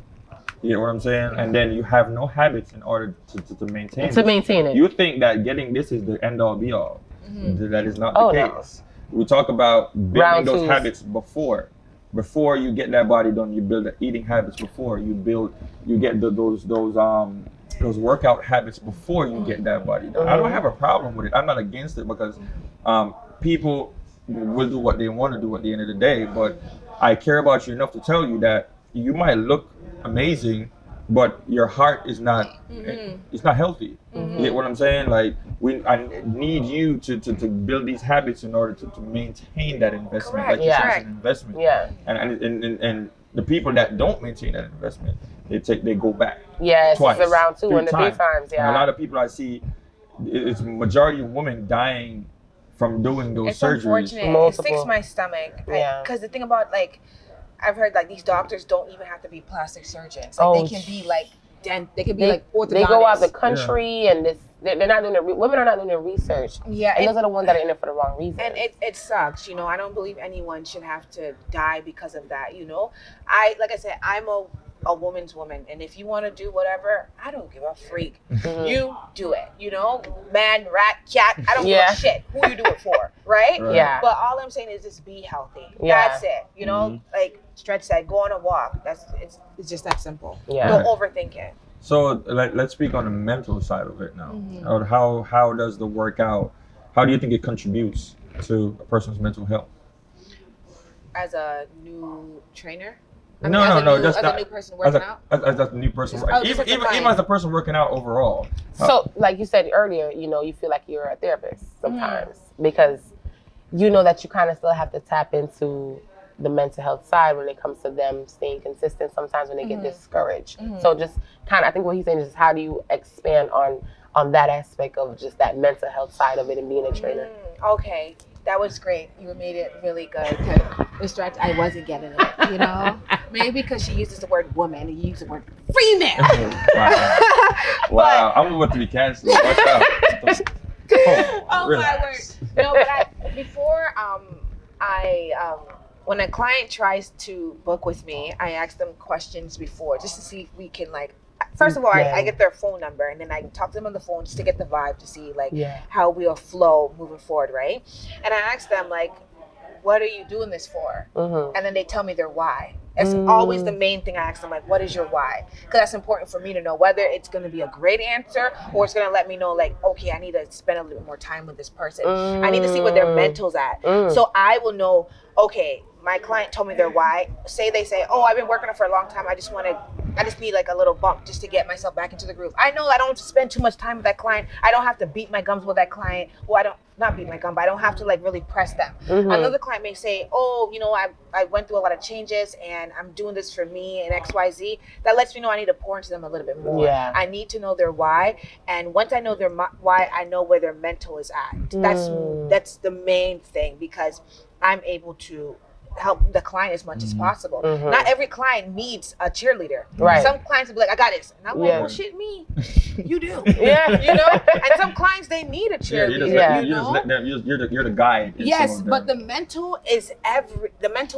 You know what I'm saying? And then you have no habits in order to maintain it. You think that getting this is the end all be all. That is not the case. We talk about building those habits before you get that body done. You build the eating habits before you get those workout habits before you get that body done. I don't have a problem with it. I'm not against it because people will do what they want to do at the end of the day. But I care about you enough to tell you that you might look amazing, but your heart is not it's not healthy. You get what I'm saying? Like I need you to build these habits in order to maintain that investment. Correct. Like you said, it's an investment. Yeah. And the people that don't maintain that investment, they go back. Yeah, it's twice, around 2 and 3 times. Yeah. And a lot of people I see, it's majority of women dying from doing those it's surgeries. Unfortunate. Multiple. It sticks my stomach. Yeah. Because the thing about I've heard these doctors don't even have to be plastic surgeons. They can be they can be orthodontists. They go out the country and they're not doing women are not doing their research. Yeah. And those are the ones that are in it for the wrong reason. And it sucks, I don't believe anyone should have to die because of that, Like I said, I'm a woman's woman, and if you want to do whatever, I don't give a freak. You do it, man, rat, cat, I don't give a shit who you do it for, right? Yeah. But all I'm saying is just be healthy. Yeah. That's it, like Stretch said, go on a walk. It's just that simple. Yeah. Don't overthink it. So let's speak on the mental side of it now. How does the workout, how do you think it contributes to a person's mental health? As a new trainer? As a new person working out? As a new person. Even as a person working out overall. So, like you said earlier, you feel like you're a therapist sometimes because you know that you kind of still have to tap into the mental health side when it comes to them staying consistent sometimes when they get discouraged. So just kind of, I think what he's saying is how do you expand on that aspect of just that mental health side of it and being a trainer? Okay. That was great. You made it really good. The Stretch, I wasn't getting it, Maybe because she uses the word woman and you use the word female. Wow. I'm about to be canceled. Watch out. My word. No, but before when a client tries to book with me, I ask them questions before just to see if we can first of all, I get their phone number and then I talk to them on the phone just to get the vibe to see how we'll flow moving forward, right? And I ask them what are you doing this for? And then they tell me their why. It's always the main thing I ask them, what is your why? Because that's important for me to know whether it's going to be a great answer or it's going to let me know okay, I need to spend a little bit more time with this person. I need to see where their mental's at. So I will know, okay, my client told me their why. They say, oh, I've been working on it for a long time. I just need a little bump just to get myself back into the groove. I know I don't have to spend too much time with that client. I don't have to beat my gums with that client. Well, not beat my gum, but I don't have to really press them. Another client may say, oh, I went through a lot of changes and I'm doing this for me and XYZ. That lets me know I need to pour into them a little bit more. Yeah. I need to know their why. And once I know their why, I know where their mental is at. That's the main thing, because I'm able to help the client as much as possible. Not every client needs a cheerleader. Right. Some clients will be like, I got this. And I'm like, Yeah. well, shit, me. You do. Yeah. You know? And some clients, they need a cheerleader. You just let them, you're the guide. in some Yes, of but them. the mental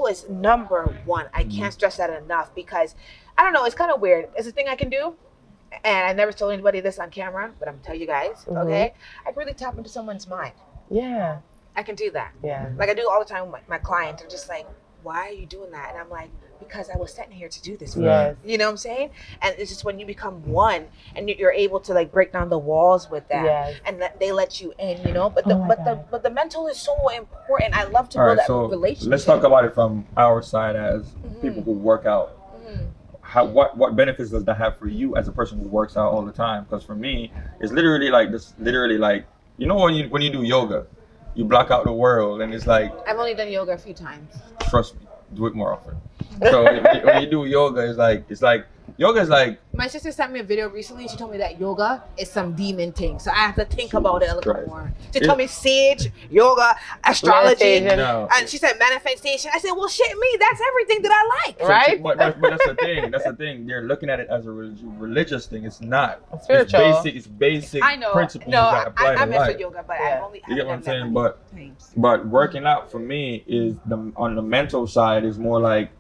is number one. I can't stress that enough because I don't know, it's kind of weird. It's a thing I can do. And I never told anybody this on camera, but I'm gonna tell you guys, okay? I can really tap into someone's mind. Yeah. I can do that. Yeah. Like I do all the time with my clients. They're just like, why are you doing that? And I'm like, because I was sent here to do this. Yes. You know what I'm saying? And it's just when you become one and you're able to like break down the walls with them and they let you in, you know? But the mental is so important. I love to build that relationship. Let's talk about it from our side as people who work out. What benefits does that have for you as a person who works out all the time? Because for me, it's literally like this. Literally like, you know, when you do yoga, you block out the world, and it's like, I've only done yoga a few times. trust me, do it more often. So when you do yoga, it's like yoga is like. My sister sent me a video recently. She told me that yoga is some demon thing, so I have to think about it a little more. She told me sage, yoga, astrology, and she said manifestation. I said, well, shit, me, that's everything that I like, right? But that's the thing. That's the thing. They're looking at it as a religious thing. It's not. It's spiritual. It's basic I know. principles No, that apply I to mess life. with yoga, but I've only. You get what I'm saying? But working out for me is on the mental side is more like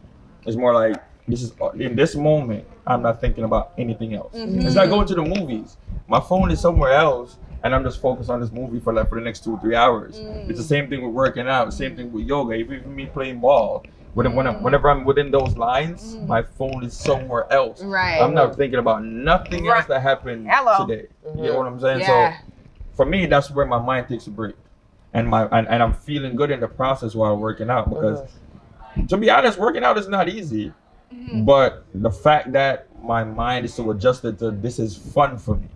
this is in this moment. I'm not thinking about anything else. It's like going to the movies. My phone is somewhere else, and I'm just focused on this movie for the next 2 or 3 hours. It's the same thing with working out. Same thing with yoga. Even me playing ball. Whenever I'm within those lines, my phone is somewhere else. Right. I'm not thinking about nothing else that happened today. You get what I'm saying? Yeah. So for me, that's where my mind takes a break, and I'm feeling good in the process while working out because, to be honest, working out is not easy. But the fact that my mind is so adjusted to this is fun for me.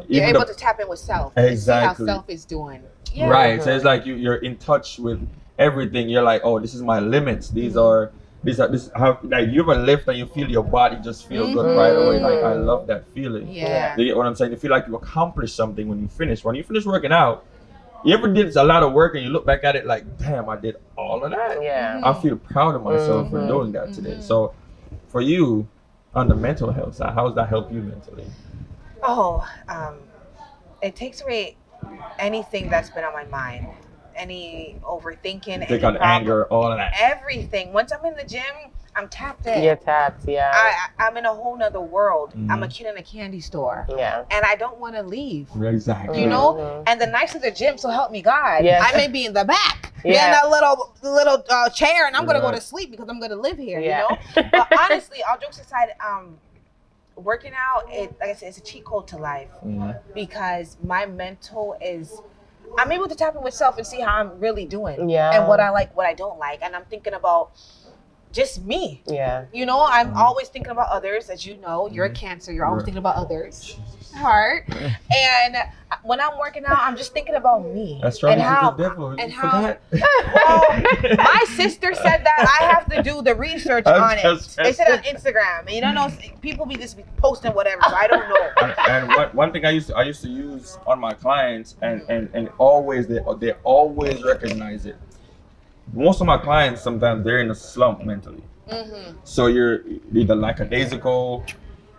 You're able to tap in with self. Exactly. And see how self is doing. Yeah. Right. So it's like you're in touch with everything. You're like, oh, this is my limits. These are how like you ever lift and you feel your body just feel good right away. Like I love that feeling. Yeah. You get what I'm saying? You feel like you accomplished something when you finish. When you finish working out, you ever did a lot of work and you look back at it like, damn, I did all of that. Yeah. I feel proud of myself for doing that today. So for you, on the mental health side, how does that help you mentally? Oh, it takes away anything that's been on my mind. Any overthinking, Take out anger, all of that. everything. Once I'm in the gym, I'm tapped in. You're tapped, yeah. I'm in a whole nother world. I'm a kid in a candy store. Yeah. And I don't want to leave. Exactly. You know? And the nice of the gym, so help me God. Yes. I may be in the back, in Yeah. that little chair, and I'm going to go to sleep because I'm going to live here, Yeah. you know? But honestly, all jokes aside, working out, like I said, it's a cheat code to life because my mental is... I'm able to tap in with self and see how I'm really doing and what I like, what I don't like. And I'm thinking about just me. Yeah. You know, I'm always thinking about others. As you know, you're a Cancer. You're always thinking about others. Heart. And when I'm working out, I'm just thinking about me. That's right. And how, well, my sister said that I have to do the research on it. They said on Instagram. And you don't know, people be just posting whatever, so I don't know. And one thing I used to use on my clients, and always they always recognize it. Most of my clients, sometimes they're in a slump mentally. So you're either lackadaisical,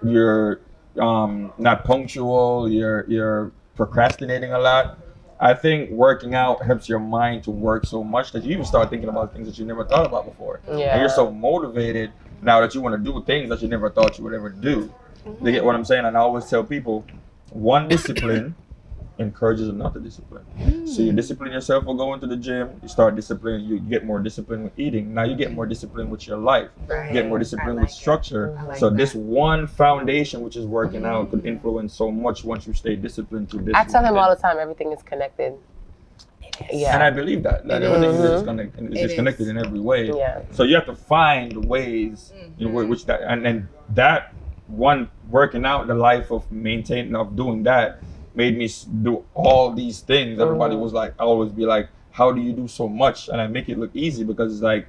you're not punctual, you're procrastinating a lot. I think working out helps your mind to work so much that you even start thinking about things that you never thought about before. Yeah. And you're so motivated now that you want to do things that you never thought you would ever do. You get what I'm saying? And I always tell people, one discipline encourages another discipline. So you discipline yourself for going to the gym, you start discipline, you get more discipline with eating. Now you get more discipline with your life. You get more discipline with structure. So this one foundation, which is working out, could influence so much once you stay disciplined to this. I tell him all the time, everything is connected. Yeah. And I believe that everything is connected in every way. Yeah. So you have to find ways in which that, and that one working out, the life of maintaining, of doing that, made me do all these things. Everybody was like, I always be like, how do you do so much? And I make it look easy because it's like,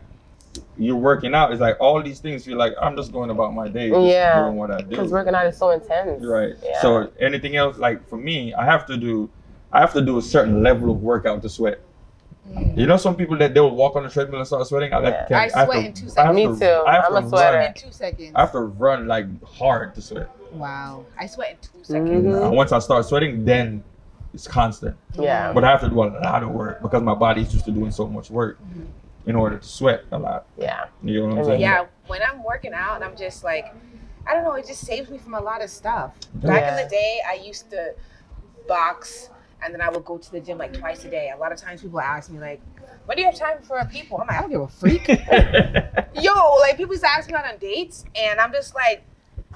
you're working out. It's like all these things feel like I'm just going about my day, just doing what I do. Because working out is so intense. Right. Yeah. So anything else, like for me, I have to do a certain level of workout to sweat. You know, some people that they'll walk on the treadmill and start sweating. I sweat in 2 seconds. Me too. I'm a sweater. In 2 seconds. I have to run like hard to sweat. Wow. I sweat in 2 seconds. And once I start sweating, then it's constant. Yeah. But I have to do a lot of work because my body's used to doing so much work in order to sweat a lot. Yeah. You know what I'm saying? Yeah, when I'm working out, I'm just like, I don't know, it just saves me from a lot of stuff. Back in the day, I used to box, and then I would go to the gym like twice a day. A lot of times people ask me like, when do you have time for people? I'm like, I don't give a freak. Yo, like people used to ask me out on dates, and I'm just like,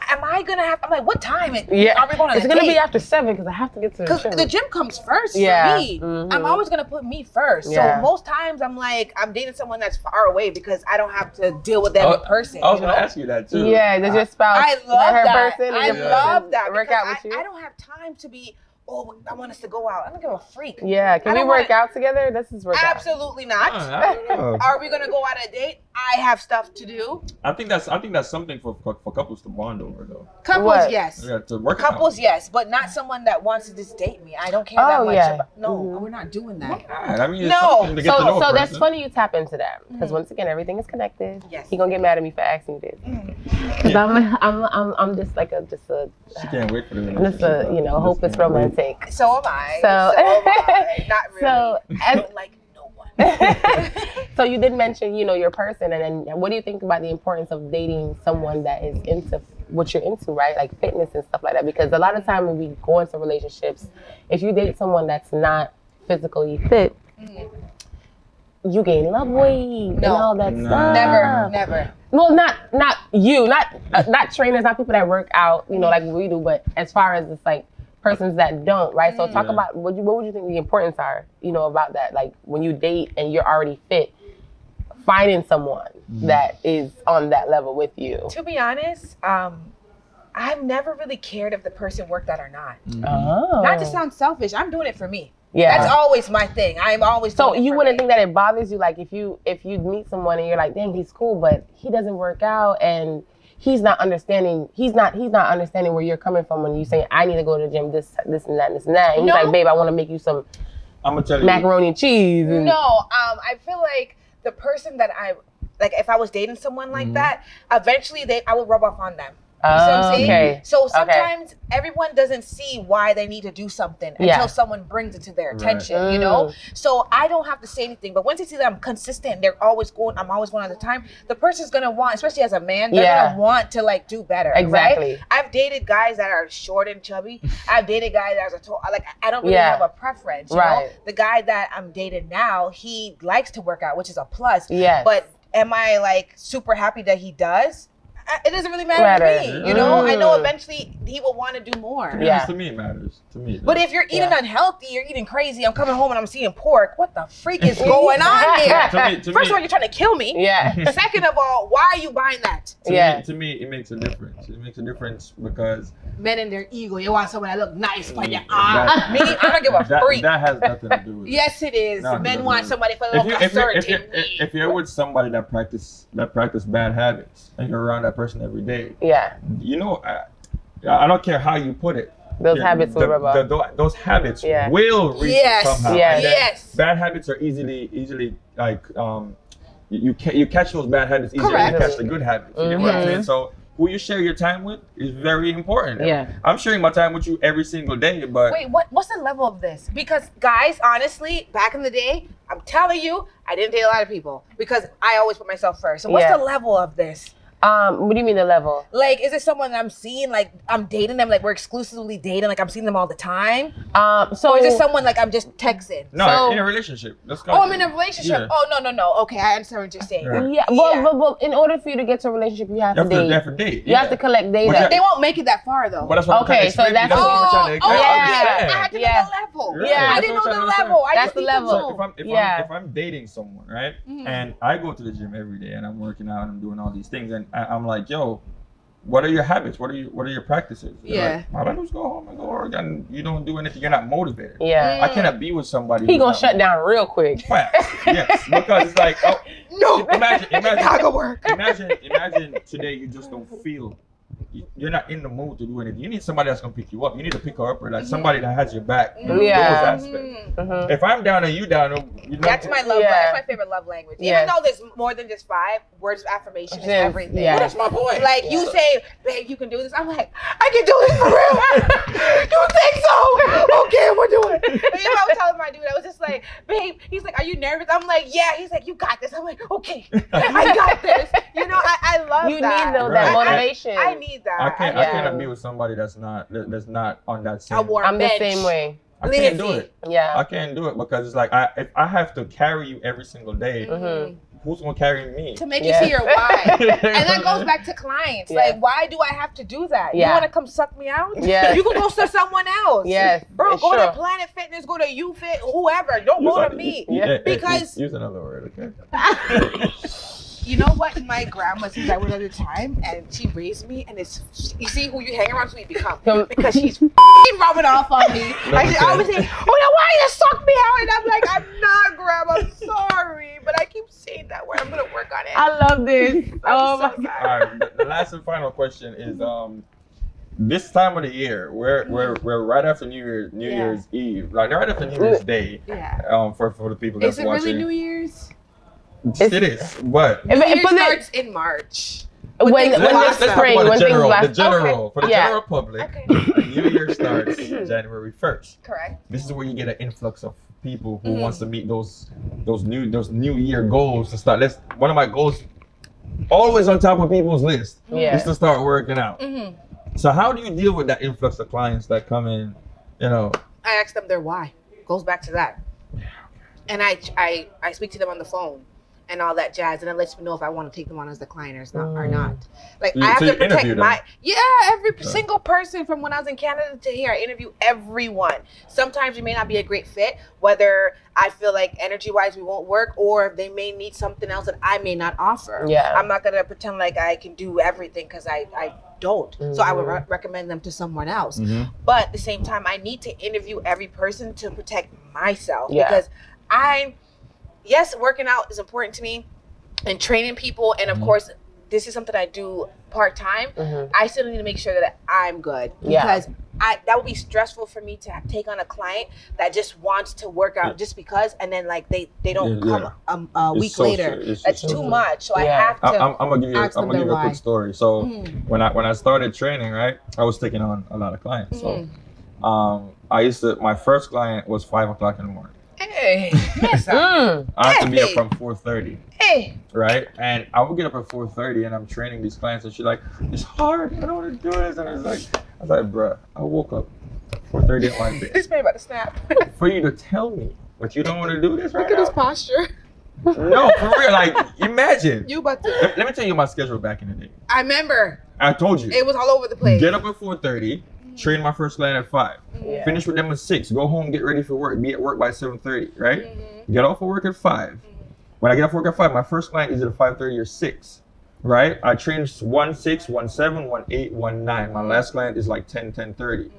I'm like, what time? Are we going on It's going to be after 7 because I have to get to the gym. Because the gym comes first for me. I'm always going to put me first. So most times I'm like, I'm dating someone that's far away because I don't have to deal with them in person. I was going to ask you that too. Yeah, does your spouse I love her that. person? I love that. Work out with you? I don't have time to be, oh, I want us to go out. I don't give a freak. Yeah, can we work out together? This is work out. Absolutely not. Are we gonna go on a date? I have stuff to do. I think that's something for couples to bond over though. Couples, yes. Yeah, to work Couples, out. yes, but not someone that wants to just date me. I don't care that much about. No, we're not doing that. I mean, No. to get to know a So that's person. funny you tap into that because once again everything is connected. Yes. He gonna get mad at me for asking you this. Because I'm just a She can't wait for the just a hopeless romantic. So am I. So Not really. so I don't like no one. so you did mention your person, and then what do you think about the importance of dating someone that is into what you're into, right? Like fitness and stuff like that. Because a lot of time when we go into relationships, if you date someone that's not physically fit, you gain love weight and all that stuff. Never. Well, not you, not trainers, not people that work out, like we do, but as far as it's like persons that don't, right? So talk about what would you think the importance are, about that? Like when you date and you're already fit, finding someone that is on that level with you. To be honest, I've never really cared if the person worked out or not. Oh. Not to sound selfish, I'm doing it for me. Yeah. That's always my thing. I'm always So doing it you for wouldn't me. think that it bothers you, like if you meet someone and you're like, dang, he's cool, but he doesn't work out and he's not understanding where you're coming from when you say I need to go to the gym, this and that, and this and that. And he's like, babe, I want to make you some I'm gonna tell you macaroni and cheese. And No, I feel like the person that if I was dating someone like that, eventually I would rub off on them. You see what I'm saying? Okay. So sometimes everyone doesn't see why they need to do something until someone brings it to their attention, So I don't have to say anything. But once they see that I'm consistent, I'm always going all the time, the person's going to want, especially as a man, they're going to want to do better. Exactly. Right? I've dated guys that are short and chubby. I've dated guys that are tall. I don't really have a preference. You know? The guy that I'm dating now, he likes to work out, which is a plus. Yes. But am I super happy that he does? It doesn't really matter to me, I know eventually he will want to do more. To me, it matters. To me, But if you're eating unhealthy, you're eating crazy, I'm coming home and I'm seeing pork, what the freak is going on here? First of all, you're trying to kill me. Yeah. Second of all, why are you buying that? To me, it makes a difference. It makes a difference because men and their ego, you want someone that look nice by your arm. Me, I don't give a freak. That has nothing to do with it. Yes, it is. No, Men want somebody for a little if you're with somebody that practice bad habits and you're around that person every day, I don't care how you put it. Those habits will rub off. Those habits will reach somehow. Yes. Bad habits are easily you catch those bad habits easier than you catch the good habits. You get what I'm saying? So who you share your time with is very important. Yeah. I'm sharing my time with you every single day, but wait, what's the level of this? Because guys, honestly, back in the day, I'm telling you, I didn't date a lot of people because I always put myself first. So what's the level of this? What do you mean the level? Is it someone that I'm seeing, I'm dating them, we're exclusively dating, I'm seeing them all the time? So or is it someone I'm just texting? No, in a relationship. I'm in a relationship. Yeah. Oh, no. Okay, I understand what you're saying. Yeah. Well, in order for you to get to a relationship, you have to date. You have to collect data. They won't make it that far, though. But that's what okay, so that's what we're trying to I had to know the level. Right. I didn't know the level. That's the level. So if I'm dating someone, right, and I go to the gym every day and I'm working out and I'm doing all these things, and I'm like, yo, what are your habits? What are your practices? Yeah. Like, I just go home and go work and you don't do anything. You're not motivated. Yeah. I cannot be with somebody. He gonna shut down real quick. Yes, because it's like, no. Imagine I go work. Imagine today you just don't feel you're not in the mood to do anything. You need somebody that's gonna pick you up. You need to pick her up, or like somebody that has your back. Yeah. Those aspects. If I'm down and you down, you know, That's my love. Yeah. That's my favorite love language. Yes. Even though there's more than just 5 words of affirmation is everything. Yeah. That's my point. Like you say, babe, you can do this. I'm like, I can do this for real. You think so? Okay, we're doing it. But you know, I was telling my dude, I was just like, babe. He's like, are you nervous? I'm like, yeah. He's like, you got this. I'm like, okay, I got this. You know, I love You that. need though Right. that motivation. I need that. I can't Yeah. be with somebody that's not on that same. A warm I'm the bench. same way. I can't do it. Yeah. I can't do it because it's like if I have to carry you every single day, who's gonna carry me? To make Yeah. you see your why. And that goes back to clients. Yeah. Like, why do I have to do that? Yeah. You want to come suck me out? Yes. You can go to someone else. Yes. Bro, it's go true. to Planet Fitness, go to UFit, whoever. Don't go to me. Yeah. Because- use another word, okay? You know what? My grandma says I would at the time, and she raised me, and it's, you see who you hang around, who you become. Because she's rubbing off on me. I should always say, oh, no, why you suck me out? And I'm like, I'm not, grandma, I'm sorry. But I keep saying that word. I'm going to work on it. I love this. Oh my so God. All right, the last and final question is this time of the year, we're right after New Year's Eve, like right after New Year's Day. Yeah. For the people that's Is it watching. really New Year's? It is, but New Year's for the- starts in March. when things the last let's spring, talk about when the things general, last. the general for the Yeah. general public. Okay. New Year starts January 1st. Correct. This is where you get an influx of people who wants to meet those New Year goals to start. One of my goals, always on top of people's list, Yeah. is to start working out. So how do you deal with that influx of clients that come in? You know, I ask them their why. Goes back to that. And I speak to them on the phone and all that jazz, and it lets me know if I want to take them on as the client or not. Like, I have So to you protect interview my them? every single person from when I was in Canada to here. I interview everyone. Sometimes we may not be a great fit, whether I feel like energy wise we won't work, or they may need something else that I may not offer. Yeah. I'm not gonna pretend like I can do everything because I don't. So I would recommend them to someone else. But at the same time, I need to interview every person to protect myself, Yeah. because yes, working out is important to me and training people. And of course, this is something I do part-time. I still need to make sure that I'm good, because that would be stressful for me to take on a client that just wants to work out just because, and then like they don't come a week later. That's too much. So I have to. I'm gonna give you ask them a their why. quick story. So when I started training, right, I was taking on a lot of clients. So my first client was 5 o'clock in the morning. Hey, yes, I have to be up from 4:30. hey. Right? And I would get up at 4:30 and I'm training these clients, and she's like, it's hard, I don't want to do this. And I was like, bruh, I woke up 4:30 at my bed This man about to snap. for you to tell me, but you don't want to do this right Look at now? his posture. No, for real. Like, imagine. You about to. Let me tell you my schedule back in the day. I remember I told you. it was all over the place. Get up at 4:30, train my first client at 5. Yeah. Finish with them at 6. Go home, get ready for work. Be at work by 7:30, right? Get off of work at 5. When I get off work at 5, my first client is at 5:30 or 6, right? I train 1 6, 1 7, 1 8, 1 9. My last client is like 10, 10:30.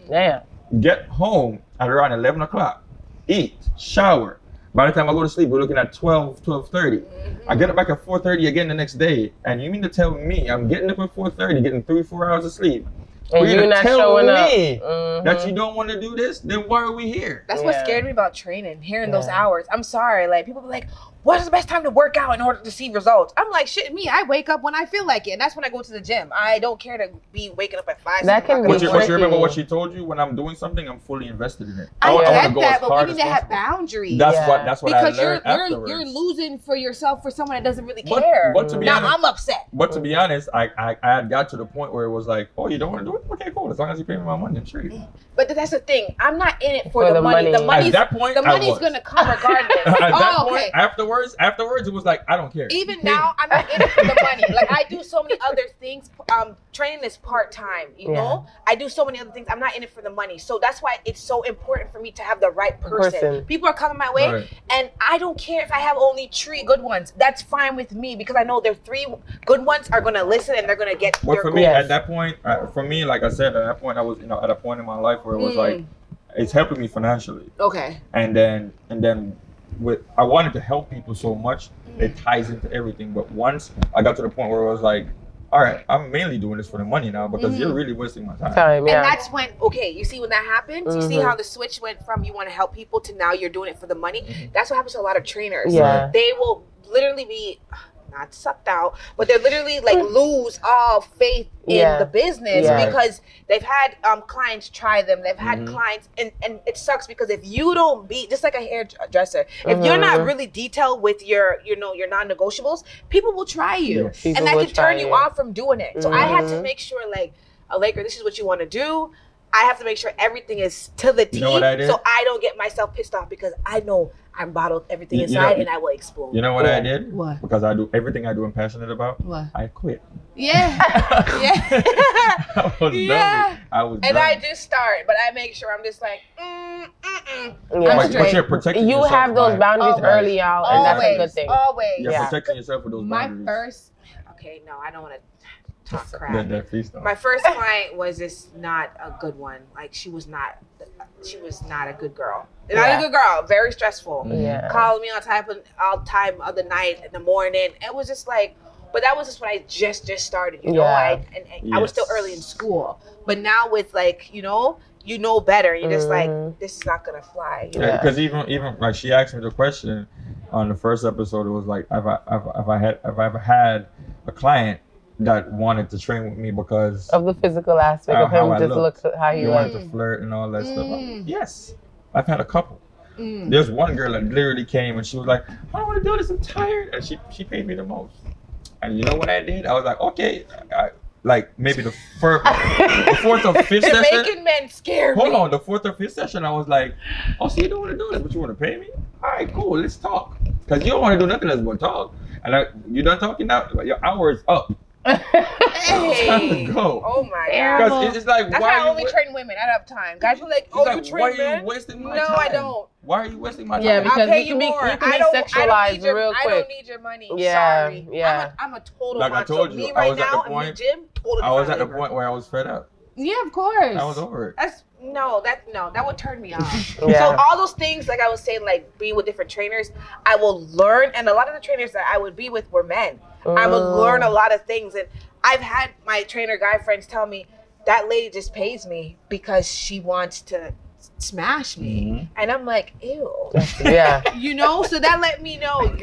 Damn. Get home at around 11 o'clock. Eat, shower. By the time I go to sleep, we're looking at 12, 12:30. I get up back at 4:30 again the next day. And you mean to tell me I'm getting up at 4:30, getting 3-4 hours of sleep? And For you you're to not tell showing me up. that you don't want to do this, then why are we here? That's what Yeah. scared me about training, hearing those hours. I'm sorry. Like, people be like, what is the best time to work out in order to see results? I'm like, shit, me, I wake up when I feel like it. And that's when I go to the gym. I don't care to be waking up at 5. That can be But you remember tricky. what she told you? When I'm doing something, I'm fully invested in it. I wanna get go that, as but hard we as need to have possible. boundaries. That's what I Because learned afterwards. you're losing for yourself for someone that doesn't really But- care. but to be now honest- I'm upset. But to be honest, I had got to the point where it was like, oh, you don't want to do it? Okay, cool. As long as you pay me my money, I'm sure. But that's the thing. I'm not in it for the money. The At money's, that point, the I money's was. gonna come regardless. At that Oh, point, okay. afterwards, it was like, I don't care. Even now, I'm not in it for the money. Like, I do so many other things. Training is part-time, you know? I do so many other things. I'm not in it for the money. So that's why it's so important for me to have the right person. People are coming my way, Right. and I don't care if I have only 3 good ones. That's fine with me, because I know their 3 good ones are going to listen and they're going to get But their for me, goals. at that point, for me, like I said, at that point, I was, at a point in my life where it was like, it's helping me financially. Okay. And then I wanted to help people so much, it ties into everything. But once I got to the point where it was like, all right, I'm mainly doing this for the money now because you're really wasting my time. Time, yeah. And that's when, okay, you see when that happens, you see how the switch went from you want to help people to now you're doing it for the money. That's what happens to a lot of trainers. Yeah. They will literally be not sucked out, but they're literally like lose all faith in the business because they've had clients try them. They've had clients, and it sucks because if you don't be just like a hairdresser, if you're not really detailed with your non-negotiables, people will try you, and that can turn you off from doing it. So I had to make sure, like, Allegra, this is what you want to do. I have to make sure everything is to the T, so I don't get myself pissed off because I know I'm bottled everything inside and I will explode. You know what I did? What? Because I do everything I do I'm passionate about. What? I quit. Yeah. I was done. I was and done. I just start, but I make sure I'm just like, But you're protecting you yourself have those boundaries early out, and that's a good thing. Always. You're protecting yourself with those boundaries. Okay, no, I don't want to talk crap. My first client was just not a good one. Like, she was not a good girl. Not a good girl. Very stressful. Yeah. Called me all time of the night, in the morning. It was just like, but that was just when I just started, you know. I was still early in school. But now with, like, you know better. You're just like, this is not gonna fly. Because even like she asked me the question on the first episode. It was like, have I ever had a client that wanted to train with me because of the physical aspect of him, just look how you wanted to flirt and all that stuff. Yes, I've had a couple. There's one girl that literally came and she was like, I don't want to do this, I'm tired, and she paid me the most. And you know what I did? I was like, okay, like maybe the fourth or fifth session. Making men scared me. Hold on, the fourth or fifth session, I was like, oh, so you don't want to do this, but you want to pay me? All right, cool, let's talk. Because you don't want to do nothing else but talk. And you done talking now? Your hour is up. Hey. Time to go. Oh my God. Because it's like, that's why I only train women. I don't have time. Guys are like, oh, you train men? Why are you wasting my time? No, I don't. Why are you wasting my time? Yeah, because I'll pay you can be sexualized real quick. I don't need your money. Yeah, Sorry. yeah. I'm a total like I told you, me I right was at now the point. in the gym, totally I was at the point where I was fed up. Yeah, of course. I was over it. That would turn me off. Yeah. So all those things, like I was saying, like being with different trainers, I will learn, and a lot of the trainers that I would be with were men. I would learn a lot of things, and I've had my trainer guy friends tell me that lady just pays me because she wants to smash me, and I'm like, ew. Yeah. You know, so that let me know. And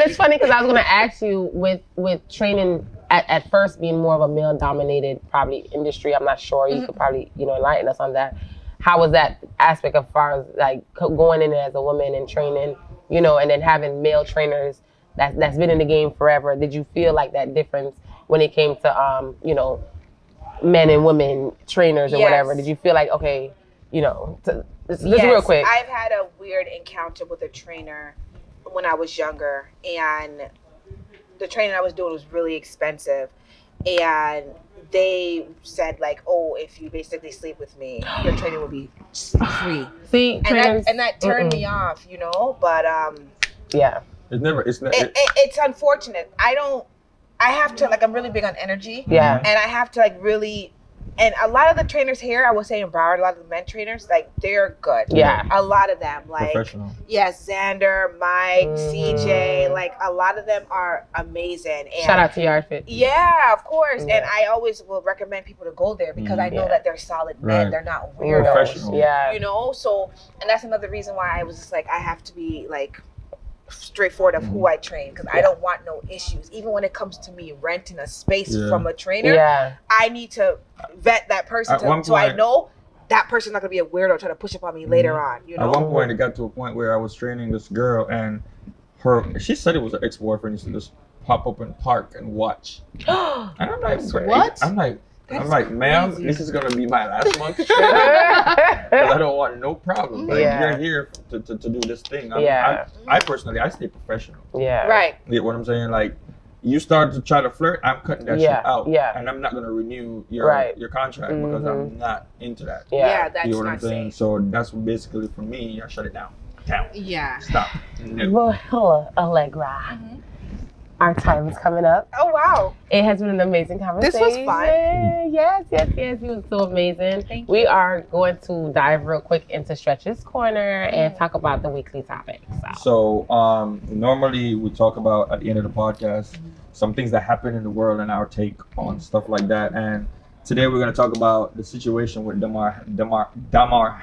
it's funny because I was gonna ask you with training at first being more of a male dominated probably industry. I'm not sure. You could probably enlighten us on that. How was that aspect as far as like going in as a woman and training, and then having male trainers that's been in the game forever? Did you feel like that difference when it came to men and women trainers or whatever? Did you feel like, okay, just real quick? I've had a weird encounter with a trainer when I was younger, and the training I was doing was really expensive, and they said like, oh, if you basically sleep with me, your training will be free. See, and that turned me off, but yeah. It's unfortunate. I have to, like, I'm really big on energy. Yeah. And I have to, like, really, and a lot of the trainers here, I would say in Broward, a lot of the men trainers, like, they're good. Yeah. A lot of them, like, professional. Yes, Xander, Mike, CJ, like, a lot of them are amazing. And shout out to your outfit. Yeah, of course. Yeah. And I always will recommend people to go there because I know that they're solid men. Right. They're not weirdos. Professional. Yeah. So, and that's another reason why I was just like, I have to be, like, straightforward of who I train, because I don't want no issues. Even when it comes to me renting a space from a trainer, I need to vet that person so I know that person's not gonna be a weirdo trying to push up on me later on. At one point, it got to a point where I was training this girl, and she said it was her ex-boyfriend used to just pop up in the park and watch. And I'm like, what? I'm like, ma'am, this is gonna be my last month training because I don't want no problem. Like, you're here to do this thing. I personally, I stay professional. Yeah. Right. You get what I'm saying? Like, you start to try to flirt, I'm cutting that shit out. Yeah. And I'm not gonna renew your contract because I'm not into that. Yeah, that's you know what I'm not saying? safe. So that's basically for me. I shut it down. Yeah. Stop. No. Well, hello, Allegra. Our time is coming up. Oh, wow. It has been an amazing conversation. This was fun. Yes. It was so amazing. Thank we are going to dive real quick into Stretch's Corner and talk about the weekly topics. So normally we talk about at the end of the podcast some things that happen in the world and our take on stuff like that. And today we're going to talk about the situation with Damar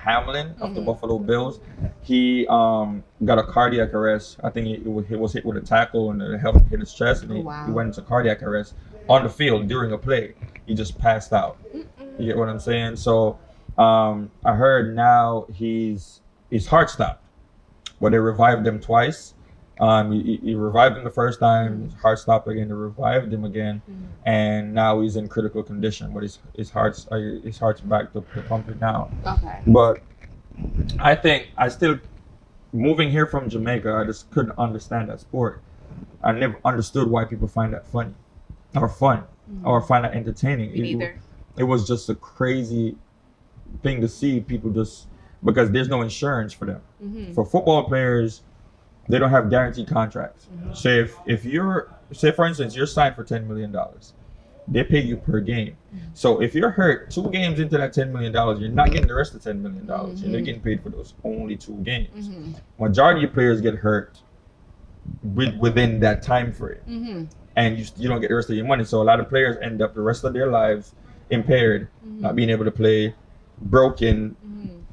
Hamlin of the Buffalo Bills. He got a cardiac arrest. I think he was hit with a tackle and it hit his chest, and he went into cardiac arrest on the field during a play. He just passed out. You get what I'm saying? So I heard now his heart stopped, but they revived him twice. He revived him the first time, his heart stopped again, they revived him again, and now he's in critical condition, but his heart's back to pumping now. Okay. But I still, moving here from Jamaica, I just couldn't understand that sport. I never understood why people find that funny, or fun, or find that entertaining. Me neither. It was just a crazy thing to see people just, because there's no insurance for them. For football players, they don't have guaranteed contracts. So if you're, say for instance, you're signed for $10 million, they pay you per game. So if you're hurt 2 games into that $10 million, you're not getting the rest of $10 million. You're getting paid for those only 2 games. Majority of players get hurt within that time frame, and you don't get the rest of your money. So a lot of players end up the rest of their lives impaired, not being able to play, broken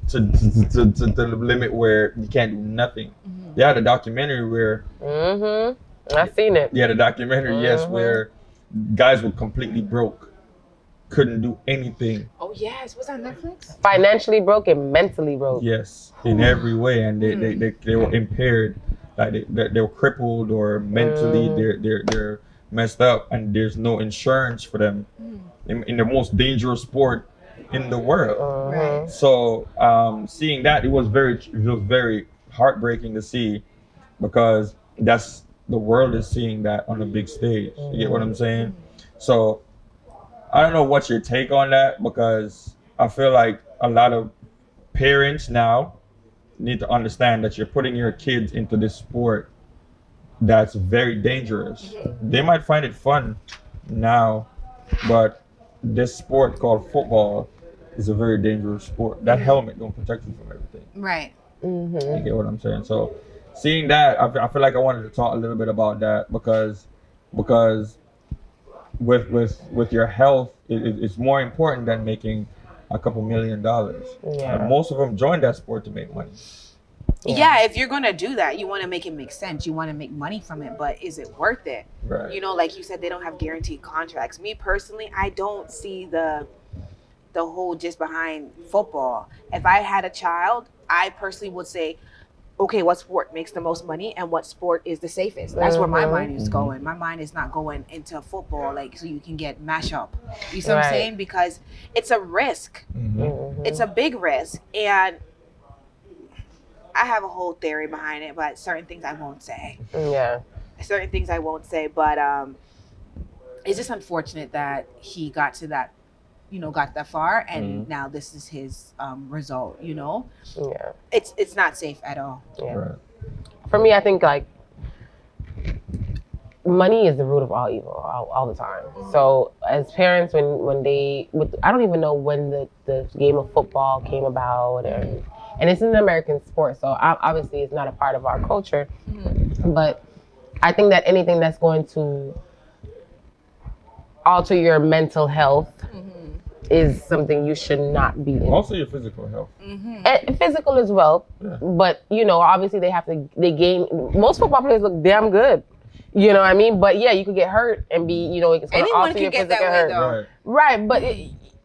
to the limit where you can't do nothing. They had a documentary where I've seen it. Yeah, the documentary, yes, where guys were completely broke, couldn't do anything. Oh yes, was that Netflix? Financially broke and mentally broke. Yes, in every way, and they were impaired, like they were crippled or mentally they're messed up, and there's no insurance for them in the most dangerous sport in the world. Right. So seeing that, it was very heartbreaking to see, because that's the world is seeing that on the big stage. You get what I'm saying? So I don't know what's your take on that, because I feel like a lot of parents now need to understand that you're putting your kids into this sport that's very dangerous. They might find it fun now, but this sport called football is a very dangerous sport. That helmet don't protect you from everything. Right. You get what I'm saying? So seeing that, I feel like I wanted to talk a little bit about that, because with your health, it's more important than making a couple $1 million. And most of them join that sport to make money. Yeah, if you're gonna do that, you want to make it make sense. You want to make money from it, but is it worth it? Right. You know, like you said, they don't have guaranteed contracts. Me personally, I don't see the whole gist behind football. If I had a child, I personally would say, okay, what sport makes the most money and what sport is the safest? That's where my mind is going. My mind is not going into football, like, so you can get mashup. You see what I'm saying? Because it's a risk. It's a big risk. And I have a whole theory behind it, but certain things I won't say. Certain things I won't say, but it's just unfortunate that he got to that, got that far, and now this is his result, It's not safe at all. Right. For me, I think like money is the root of all evil all the time. So as parents, when I don't even know when the game of football came about, and it's an American sport, so obviously it's not a part of our culture, but I think that anything that's going to alter your mental health is something you should not be in. Also your physical health. And physical as well. But, obviously they gain, most football players look damn good. You know what I mean? But yeah, you could get hurt and be, it's going to alter your physical health. Right, but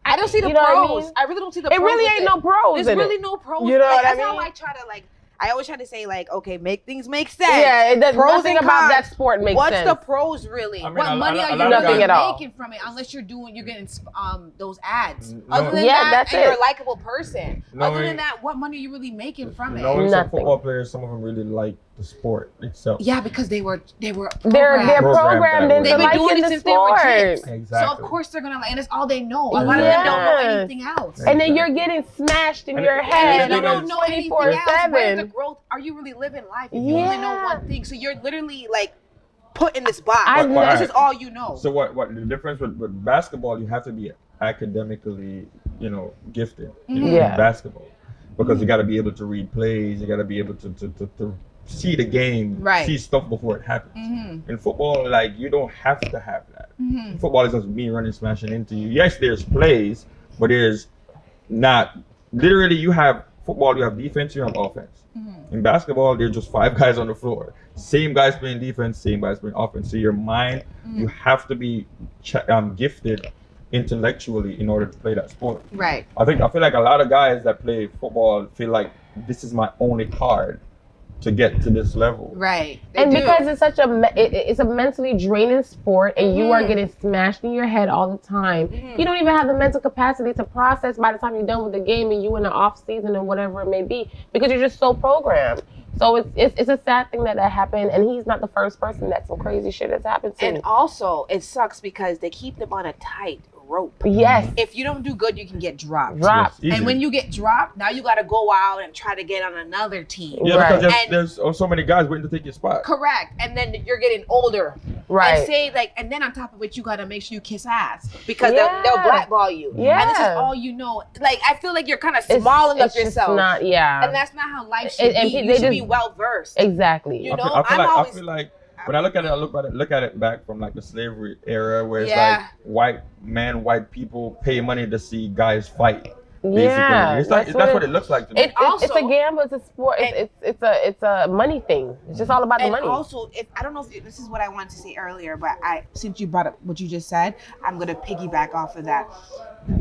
I don't see the pros. I mean? I really don't see the pros. It really ain't no pros. There's really no pros. You know what I that's mean? how I try to I always try to say okay, make things make sense. Yeah, it does. Pros Nothing and about cons. that sport makes What's sense. the pros really? I mean, what money are you Nothing really at all. making from it? Unless you're getting those ads. No. Other than Yeah, that, that's and you're it. a likable person. Other Knowing- than that, what money are you really making from it? Knowing some Nothing. football players, some of them really like the sport itself. Yeah, because they were They're programmed. programmed that into way. They've been doing liking it the since they were kids. sport. Exactly. So of course they're gonna and it's all they know. A lot of them don't know anything else. And then you're getting smashed in And your it- head And you don't know anything else. 24/7. Where's the growth? Are you really living life if you only know one thing? So you're literally put in this box. This is all you know. So what the difference with basketball, you have to be academically, gifted in basketball. Because you got to be able to read plays, you got to be able to see the game, Right. see stuff before it happens. Mm-hmm. In football, like you don't have to have that. Mm-hmm. Football is just me running, smashing into you. Yes, there's plays, but there's not. Literally, you have football, you have defense, you have offense. Mm-hmm. In basketball, there's just 5 guys on the floor. Same guys playing defense, same guys playing offense. So your mind, you have to be gifted intellectually in order to play that sport. Right. I feel like a lot of guys that play football feel like this is my only card to get to this level. Right. And because it's such it's a mentally draining sport, and you are getting smashed in your head all the time. You don't even have the mental capacity to process by the time you're done with the game and you in the off season and whatever it may be, because you're just so programmed. So it's a sad thing that happened, and he's not the first person that some crazy shit has happened to. And also, it sucks because they keep them on a tight rope. Yes. If you don't do good, you can get dropped. Dropped. Yes, And when you get dropped, now you got to go out and try to get on another team. Yeah, Right. because there's so many guys waiting to take your spot. Correct. And then you're getting older. Right. And say and then on top of it, you got to make sure you kiss ass because Yeah. they'll blackball you. Yeah. And this is all you know. Like, I feel like you're kind of smalling up it's just yourself. not, And that's not how life should be. You should be well versed. Exactly. You know, I feel like when I look at it, look at it back from like the slavery era, where it's like white people pay money to see guys fight. Basically, Yeah, it's like that's what it looks like to me. also, it's a gamble. It's a sport. It's a money thing. It's just all about the and money. also, I don't know if this is what I wanted to say earlier, but since you brought up what you just said, I'm gonna piggyback off of that.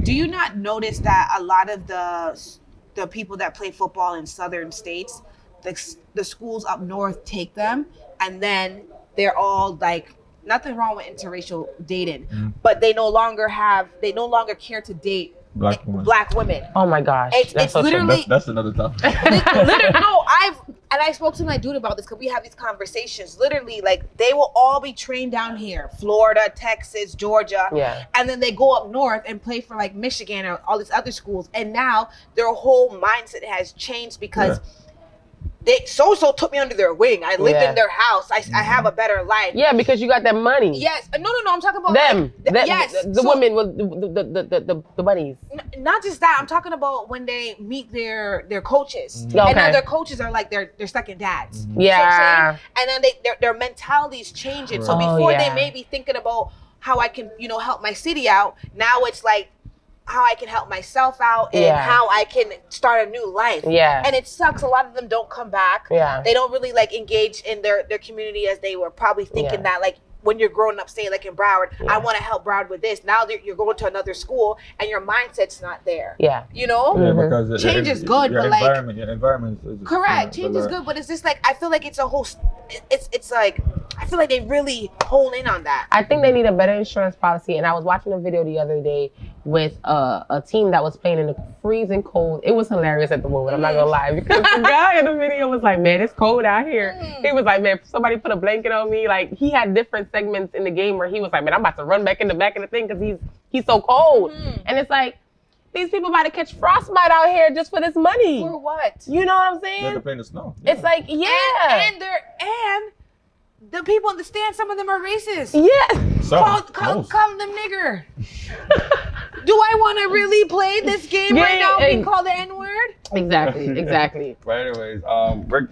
Do you not notice that a lot of the people that play football in southern states, the schools up north take them, and then they're all like, nothing wrong with interracial dating, but they no longer care to date black women. Oh my gosh, it's so literally that's another topic. literally, no, I spoke to my dude about this because we have these conversations. Literally, like, they will all be trained down here, Florida, Texas, Georgia, and then they go up north and play for like Michigan or all these other schools, and now their whole mindset has changed because they so took me under their wing. I lived in their house. I have a better life. Yeah, because you got that money. Yes. No. I'm talking about them. Yes. The women with the bunnies. Not just that. I'm talking about when they meet their coaches, Okay. and now their coaches are like their second dads. Yeah. You know what I'm saying? And then their mentality's changing. So before they may be thinking about how I can help my city out, now it's like how I can help myself out and how I can start a new life. Yeah. And it sucks. A lot of them don't come back. Yeah. They don't really like engage in their community as they were probably thinking that, like, when you're growing up, say like in Broward, I want to help Broward with this. Now you're going to another school and your mindset's not there. Yeah. You know? Yeah, because change is good, your but like environment is correct. Change is good, but it's just like I feel like it's a whole. It's like I feel like they really hone in on that. I think they need a better insurance policy. And I was watching a video the other day with a team that was playing in the freezing cold. It was hilarious at the moment. I'm not gonna lie, because the guy in the video was like, "Man, it's cold out here." He was like, "Man, somebody put a blanket on me." Like, he had different segments in the game where he was like, "Man, I'm about to run back in the back of the thing because he's so cold." And it's like, these people about to catch frostbite out here just for this money. For what? You know what I'm saying? They're playing the snow. It's like, and the people in the stand, some of them are racist. Call them nigger. Do I want to really play this game right now being called the N-word? Exactly. But anyways, we're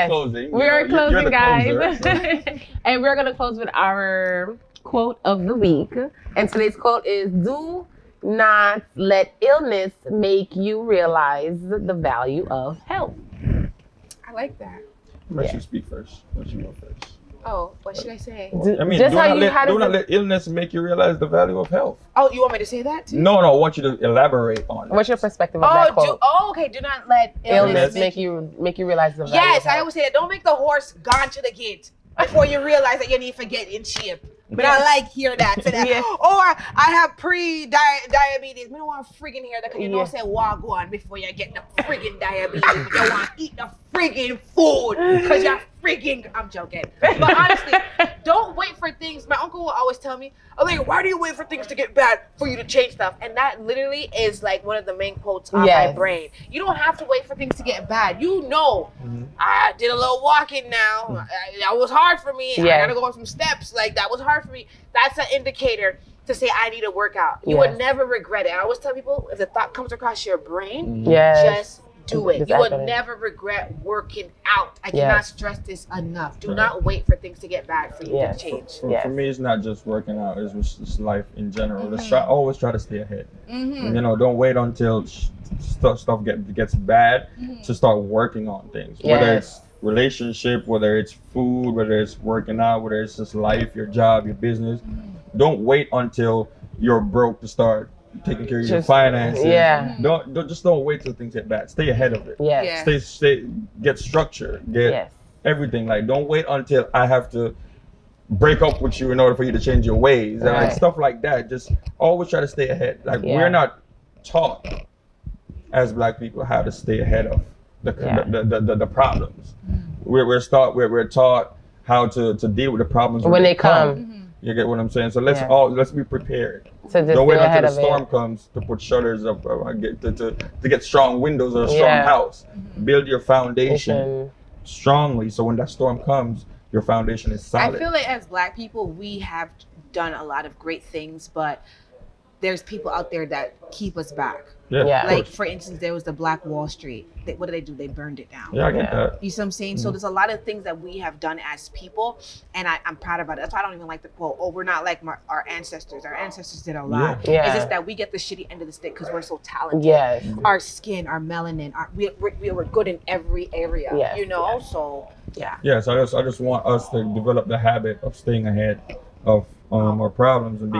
closing. We're closing, you're the guys. closer, so. And we're going to close with our quote of the week. And today's quote is, "Do not let illness make you realize the value of health." I like that. Let you speak first. Let you go first. Oh, what should I say? I mean, Just do how not you had do it- not let illness make you realize the value of health. Oh, you want me to say that too? No, I want you to elaborate on it. What's your perspective of that quote? Okay. Do not let Illness make you realize the value of Yes, health. I always say that. Don't make the horse gone to the gate before you realize that you need to get in shape. But I like hear that. Say that. Or I have pre-diabetes. We don't want to friggin' hear that because you don't say wagwan before you get the friggin' diabetes. You want to eat the friggin' food because you're friggin'. I'm joking. But honestly, don't wait for things. My uncle will always tell me, I'm like, why do you wait for things to get bad for you to change stuff? And that literally is like one of the main quotes on my brain. You don't have to wait for things to get bad. You know, I did a little walking now. That was hard for me. I got to go on some steps. Like, that was hard for me. That's an indicator to say I need a workout. You would never regret it. I always tell people, if the thought comes across your brain, just do it. Just You act will on it. never regret working out. I Yes. cannot stress this enough. Do not wait for things to get bad for you Yes. to change. For me, it's not just working out; it's just life in general. Always try to stay ahead. You know, don't wait until stuff gets bad to start working on things. Yes. Whether it's relationship, whether it's food, whether it's working out, whether it's just life, your job, your business. Don't wait until you're broke to start taking care of your finances. Yeah. Don't wait till things get bad. Stay ahead of it. Yes. Stay get structure. Get everything. Like, don't wait until I have to break up with you in order for you to change your ways. And like stuff like that. Just always try to stay ahead. Like, we're not taught as Black people how to stay ahead of the problems. We're taught how to deal with the problems when they come. You get what I'm saying? So let's be prepared. So just don't wait ahead until the of storm comes to put shutters up, to get strong windows or a strong house. Build your foundation strongly, so when that storm comes, your foundation is solid. I feel like as Black people, we have done a lot of great things, but there's people out there that keep us back. Like, for instance, there was the Black Wall Street. What did they do? They burned it down. Yeah, I get that. You see what I'm saying? So there's a lot of things that we have done as people, and I'm proud about it. That's why I don't even like the quote, "Oh, we're not like our ancestors." Our ancestors did a lot. It's just that we get the shitty end of the stick because we're so talented. Our skin, our melanin, we're good in every area. You know, so So I just want us to develop the habit of staying ahead of our problems and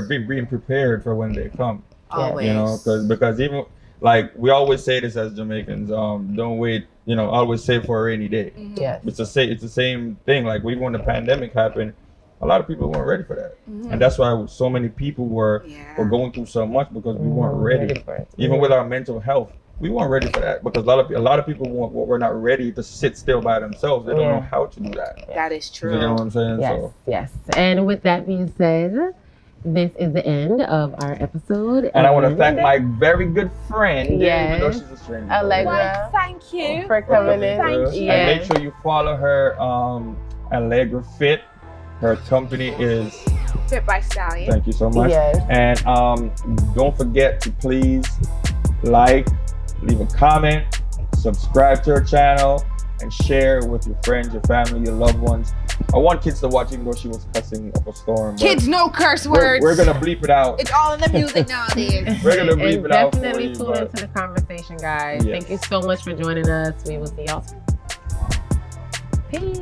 being prepared for when they come. Always. You know, because even like we always say this as Jamaicans, don't wait. You know, always save for a rainy day. It's the same thing. Like, even when the pandemic happened, a lot of people weren't ready for that, and that's why so many people were going through so much, because we weren't ready for it. Even with our mental health, we weren't ready for that, because a lot of people were not ready to sit still by themselves. They don't know how to do that. That is true. You know what I'm saying? Yes. And with that being said, this is the end of our episode. And I want to thank my very good friend, even though she's a stranger, Allegra. Thank you for coming in. Thank you. And make sure you follow her, Allegra Fit. Her company is Fit by Stallion. Thank you so much. And don't forget to please leave a comment, subscribe to her channel, and share with your friends, your family, your loved ones. I want kids to watch, even though she was cussing up a storm. Kids, no curse words. We're gonna bleep it out. It's all in the music nowadays. We're gonna bleep it out for definitely you. tune into the conversation, guys. Thank you so much for joining us. We will see y'all soon. Peace.